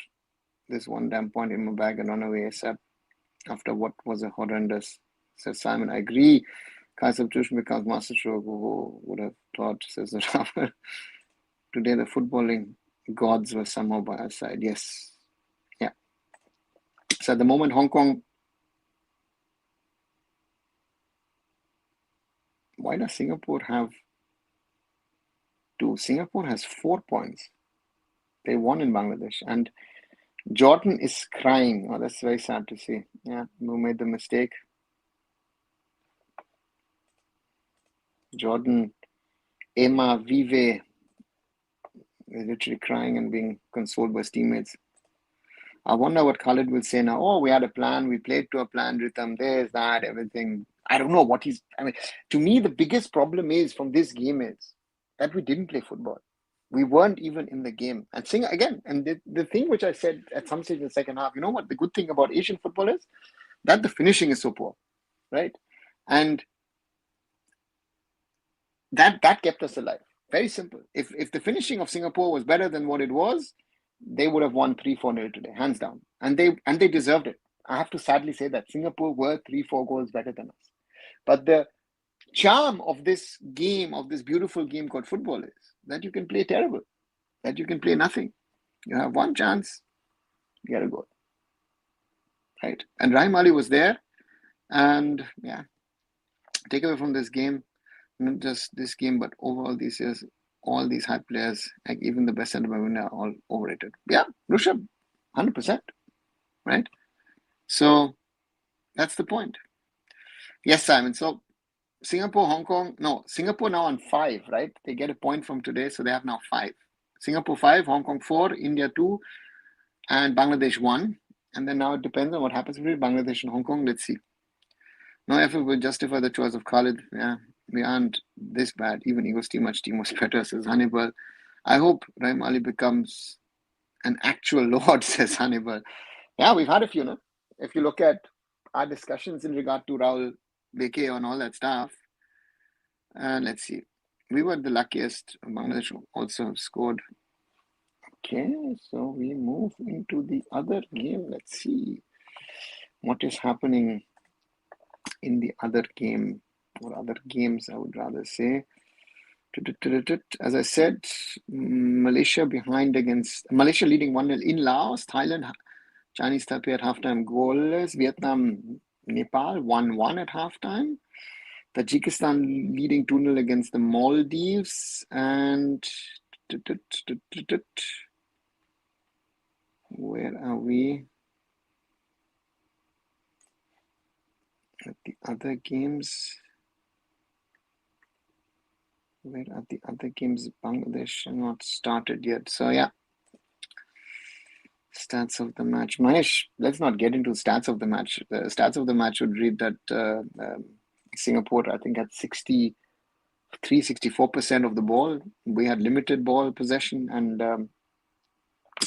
this one damn point in my bag and run away ASAP after what was a horrendous. Says Simon, I agree. Kai substitution becomes masterstroke. Who would have thought, says the Rafa. Today the footballing gods were somehow by our side. Yes. Yeah. So at the moment, Hong Kong. Why does Singapore have 2? Singapore has 4 points. They won in Bangladesh. And Jordan is crying. Oh, that's very sad to see. Yeah, who made the mistake? Jordan, Emma, Vive is literally crying and being consoled by his teammates. I wonder what Khalid will say now. Oh, we had a plan. We played to a plan, rhythm, this, that, everything. I don't know what to me, the biggest problem is from this game is that we didn't play football. We weren't even in the game. And saying again, and the thing which I said at some stage in the second half, you know what the good thing about Asian football is? That the finishing is so poor, right? And that kept us alive. Very simple. If the finishing of Singapore was better than what it was, they would have won 3-4-0 today, hands down. And they deserved it. I have to sadly say that Singapore were 3-4 goals better than us. But the charm of this game, of this beautiful game called football, is that you can play terrible, that you can play nothing. You have one chance, you get a goal. Right? And Rahim Ali was there. And yeah, take away from this game, not just this game, but overall these years, all these high players, like even the best centre back are all overrated. Yeah, Rushabh, 100%. Right? So that's the point. Yes, Simon. So Singapore, Hong Kong. No, Singapore now on 5, right? They get a point from today, so they have now 5. Singapore 5, Hong Kong 4, India 2, and Bangladesh 1. And then now it depends on what happens between Bangladesh and Hong Kong. Let's see. No effort will justify the choice of Khalid. Yeah, we aren't this bad. Even Ego's team was better, says Hannibal. I hope Rahim Ali becomes an actual lord, says Hannibal. Yeah, we've had a few, no? If you look at our discussions in regard to Rahul Beke and all that stuff, let's see. We were the luckiest. Bangladesh also scored. Okay, so we move into the other game. Let's see what is happening in the other game, or other games, I would rather say. As I said, Malaysia leading 1-0 in Laos, Thailand, Chinese Taipei at halftime goalless, Vietnam, Nepal 1-1 at halftime, Tajikistan leading 2-0 against the Maldives, and where are we? At the other games. Where are the other games? Bangladesh are not started yet. So yeah. Stats of the match. Mahesh, let's not get into stats of the match. The stats of the match would read that Singapore, I think, had 64% of the ball. We had limited ball possession, and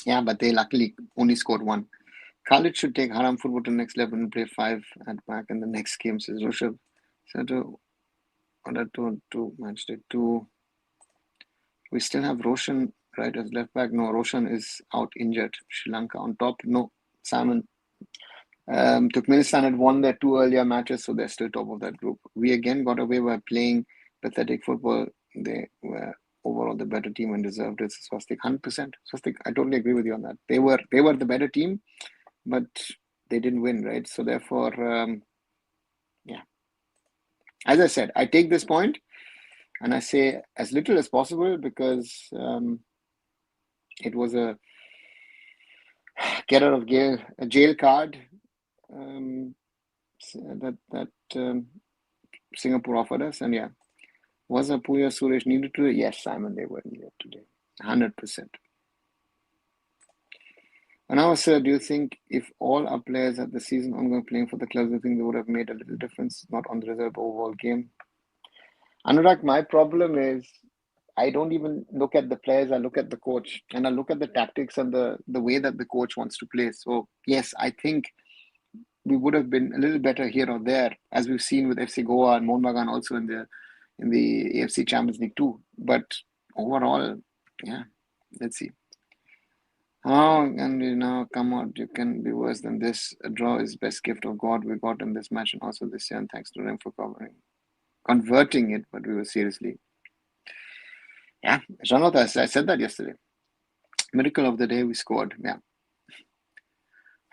but they luckily only scored 1. Khalid should take Haram football to the next level and play 5 at back in the next game, says Rushabh. So order to match day 2. We still have Roshan right as left back. No, Roshan is out injured. Sri Lanka on top. No, Simon. Turkmenistan had won their 2 earlier matches, so they're still top of that group. We again got away by playing pathetic football. They were overall the better team and deserved it. Swastik, 100%. Swastik, I totally agree with you on that. They were the better team, but they didn't win, right? So therefore, as I said, I take this point and I say as little as possible because it was a get out of jail card that Singapore offered us. And was Apuya Suresh needed today? Yes, Simon, they were needed today, 100%. And now, sir, do you think if all our players had the season ongoing playing for the clubs, do you think they would have made a little difference, not on the reserve overall game? Anurag, my problem is I don't even look at the players, I look at the coach, and I look at the tactics and the way that the coach wants to play. So, yes, I think we would have been a little better here or there, as we've seen with FC Goa and Mohun Bagan also in the AFC Champions League too. But overall, let's see. How can you now come out? You can be worse than this. A draw is best gift of God we got in this match and also this year. And thanks to them for converting it. But we were seriously. Yeah, Janot, I said that yesterday. Miracle of the day, we scored. Yeah.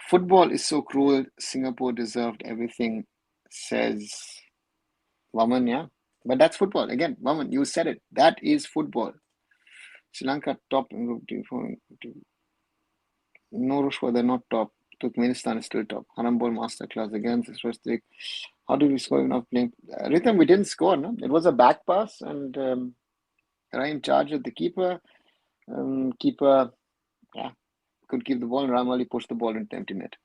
Football is so cruel. Singapore deserved everything, says Vaman. Yeah. But that's football. Again, Vaman, you said it. That is football. Sri Lanka top in Group D. No, Rushwa, they're not top. Turkmenistan is still top. Harambol masterclass again. This was the. How did we score enough playing? Rhythm, we didn't score, no? It was a back pass, and right in charge of the keeper. Keeper, could keep the ball, and Ramali pushed the ball into empty net.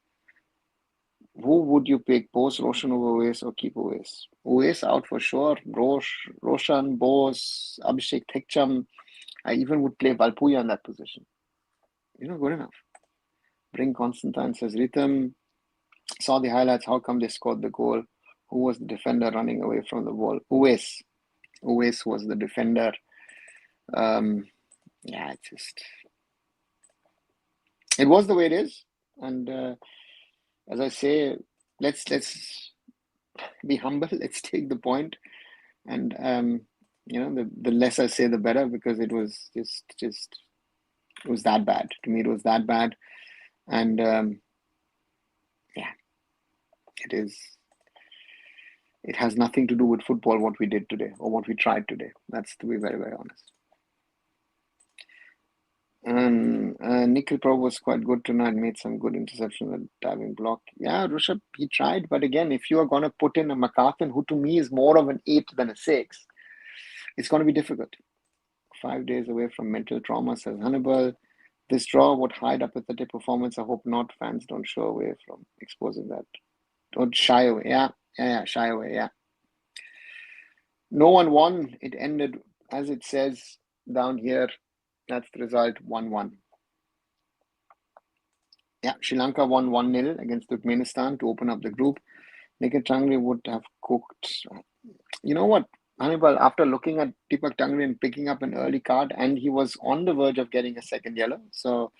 Who would you pick? Bose, Roshan over Uwais, or keep Uwais? Uwais out for sure. Roshan, Bose, Abhishek Thekcham. I even would play Valpuya in that position. Good enough. Bring Constantine, says Rhythm. Saw the highlights. How come they scored the goal? Who was the defender running away from the ball? Uwais. Uwais was the defender. It was the way it is. And as I say, let's be humble. Let's take the point. And the less I say, the better, because it was just it was that bad. To me, it was that bad. And it is. It has nothing to do with football, what we did today or what we tried today. That's to be very, very honest. Nikhil Pro was quite good tonight, made some good interception and diving block. Yeah, Rishabh, he tried, but again, if you are going to put in a McCarthan, who to me is more of an 8 than a 6, it's going to be difficult. 5 days away from mental trauma, says Hannibal. This draw would hide a pathetic performance. I hope not. Fans don't show away from exposing that. Don't shy away. Yeah, shy away. Yeah. No one won. It ended as it says down here. That's the result, 1-1. Yeah, Sri Lanka won 1-0 against Turkmenistan to open up the group. Nikhil Tangri would have cooked. You know what, Hannibal, after looking at Deepak Tangri and picking up an early card, and he was on the verge of getting a second yellow. So,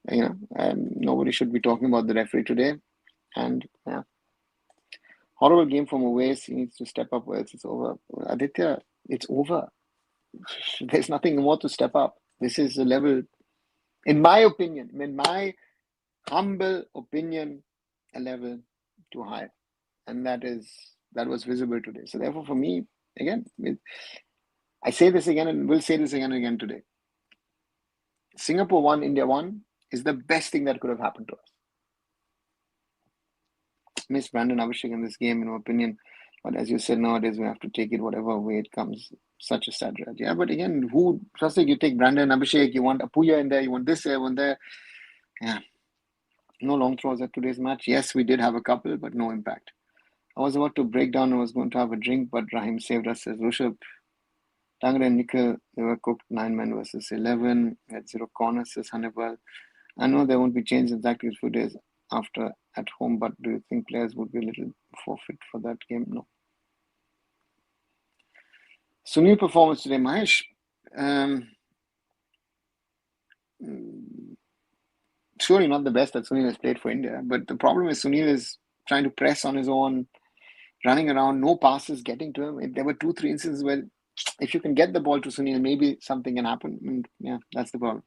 nobody should be talking about the referee today. And yeah, horrible game from Uwais. He needs to step up, or else it's over. Aditya, it's over. There's nothing more to step up. This is a level, in my opinion, in my humble opinion, a level too high. And that was visible today. So therefore, for me, again, I say this again and will say this again and again today. Singapore 1, India 1 is the best thing that could have happened to us. Miss Brandon Abhishek in this game, in my opinion. But as you said, nowadays we have to take it whatever way it comes. Such a sad tragedy. Yeah, but again, just like you take Brandon Abhishek, you want Apuya in there, you want this there, one there. Yeah. No long throws at today's match. Yes, we did have a couple, but no impact. I was about to break down and was going to have a drink, but Rahim saved us, says Rushabh. Tangre and Nikhil, they were cooked 9 men versus 11. We had 0 corners, says Hannibal. I know there won't be change exactly a few days after at home, but do you think players would be a little forfeit for that game? No. Sunil performance today, Mahesh. Surely not the best that Sunil has played for India, but the problem is Sunil is trying to press on his own, running around, no passes getting to him. There were 2-3 instances where if you can get the ball to Sunil, maybe something can happen. And yeah, that's the problem.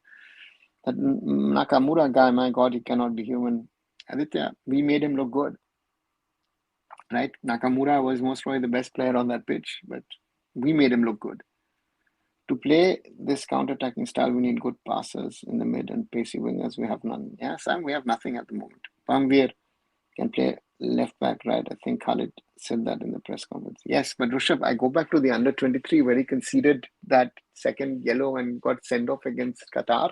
That Nakamura guy, my God, he cannot be human. Aditya, we made him look good, right? Nakamura was most probably the best player on that pitch, but we made him look good. To play this counter-attacking style, we need good passers in the mid and pacey wingers. We have none. Yeah, Sam, we have nothing at the moment. Pamveer can play left back, right? I think Khalid said that in the press conference. Yes, but Rishabh, I go back to the under-23 where he conceded that second yellow and got sent off against Qatar,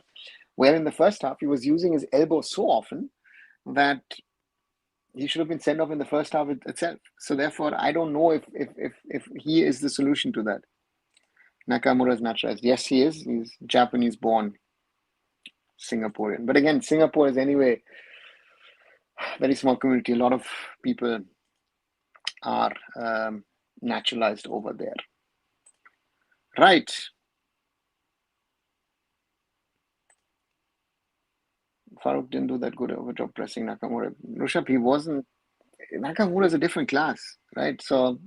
where in the first half he was using his elbow so often that he should have been sent off in the first half itself. So therefore, I don't know if he is the solution to that. Nakamura is naturalized. Yes, he is. He's Japanese-born Singaporean. But again, Singapore is anyway very small community. A lot of people are naturalized over there. Right. Farooq didn't do that good of a job pressing Nakamura. Rushabh, he wasn't. Nakamura is a different class, right? So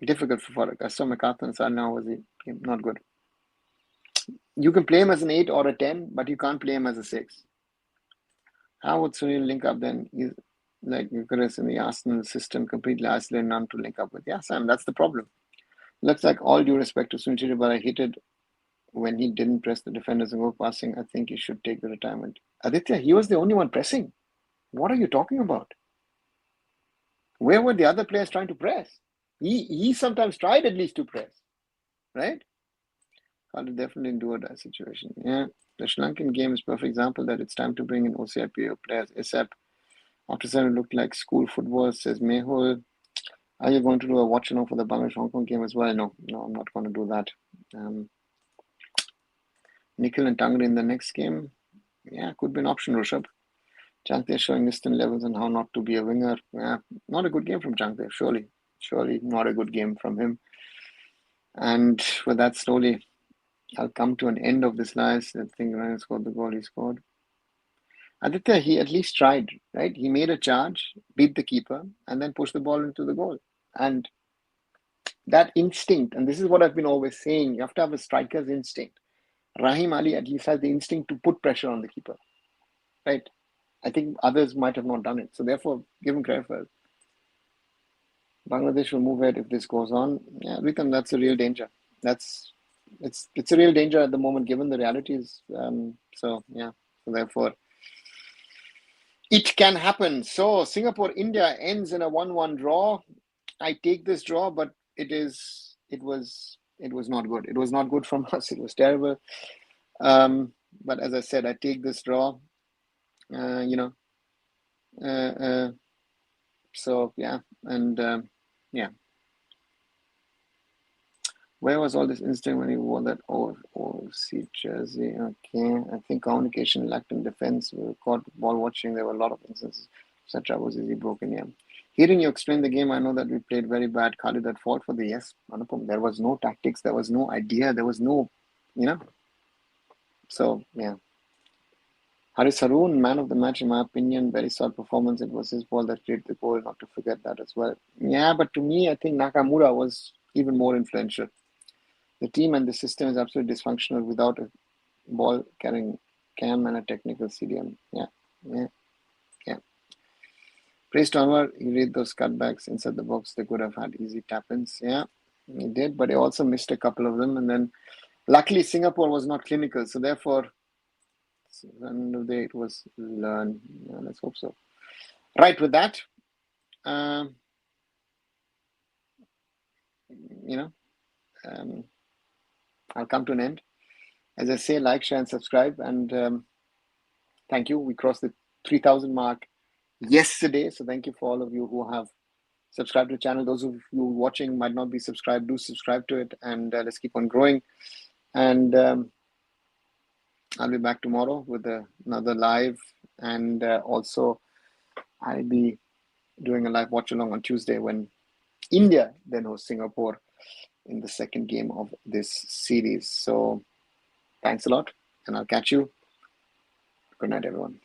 difficult for Farooq. I saw McCarthy and Sarna was not good. You can play him as an 8 or a 10, but you can't play him as a 6. How would Sunil link up then? He's like Eucharist in the Arsenal system, completely isolated, none to link up with. Yeah, Sam, that's the problem. Looks like all due respect to Sunil, but I hated when he didn't press the defenders and go passing. I think he should take the retirement. Aditya, he was the only one pressing. What are you talking about? Where were the other players trying to press? He sometimes tried at least to press, right? Can't definitely do that situation. Yeah, the Sri Lankan game is a perfect example that it's time to bring in OCIPO players ASAP. After 7, it looked like school football, says Mehul. Are you going to do a watch-along for the Bangladesh-Hong Kong game as well? No, I'm not going to do that. Nikhil and Tangri in the next game. Yeah, could be an option, Rishabh. Chankte showing distant levels and how not to be a winger. Yeah, not a good game from Chankte, surely. Surely not a good game from him. And with that, slowly, I'll come to an end of this last. I think Ryan scored the goal he scored. Aditya, he at least tried, right? He made a charge, beat the keeper, and then pushed the ball into the goal. And that instinct, and this is what I've been always saying, you have to have a striker's instinct. Rahim Ali at least has the instinct to put pressure on the keeper, right? I think others might have not done it. So therefore, give him credit for it. Bangladesh will move ahead if this goes on. Yeah, Rhythm, that's a real danger. That's it's a real danger at the moment given the realities. So therefore it can happen. So Singapore India ends in a 1-1 draw. I take this draw, but it was not good. It was not good from us. It was terrible. But as I said, I take this draw. So yeah, and yeah. Where was all this instinct when he wore that OFC jersey? Okay, I think communication lacked in defense. We were caught while watching. There were a lot of instances. Etc. was easily broken. Yeah. Hearing you explain the game, I know that we played very bad. Khalid at fault for the yes. Anupam, there was no tactics. There was no idea. There was no, So yeah. Haris Haroon, man of the match, in my opinion, very solid performance. It was his ball that created the goal. Not to forget that as well. Yeah, but to me, I think Nakamura was even more influential. The team and the system is absolutely dysfunctional without a ball carrying cam and a technical CDM. Yeah. Praise to Anwar, he read those cutbacks inside the box. They could have had easy tap-ins. Yeah, he did, but he also missed a couple of them. And then luckily Singapore was not clinical. So therefore, at the end of the day, it was learn. Yeah, let's hope so. Right, with that, I'll come to an end. As I say, like, share, and subscribe. And thank you. We crossed the 3,000 mark yesterday. So thank you for all of you who have subscribed to the channel. Those of you watching might not be subscribed. Do subscribe to it. And let's keep on growing. And I'll be back tomorrow with another live. And also, I'll be doing a live watch along on Tuesday when India then hosts Singapore in the second game of this series. So thanks a lot, and I'll catch you. Good night, everyone.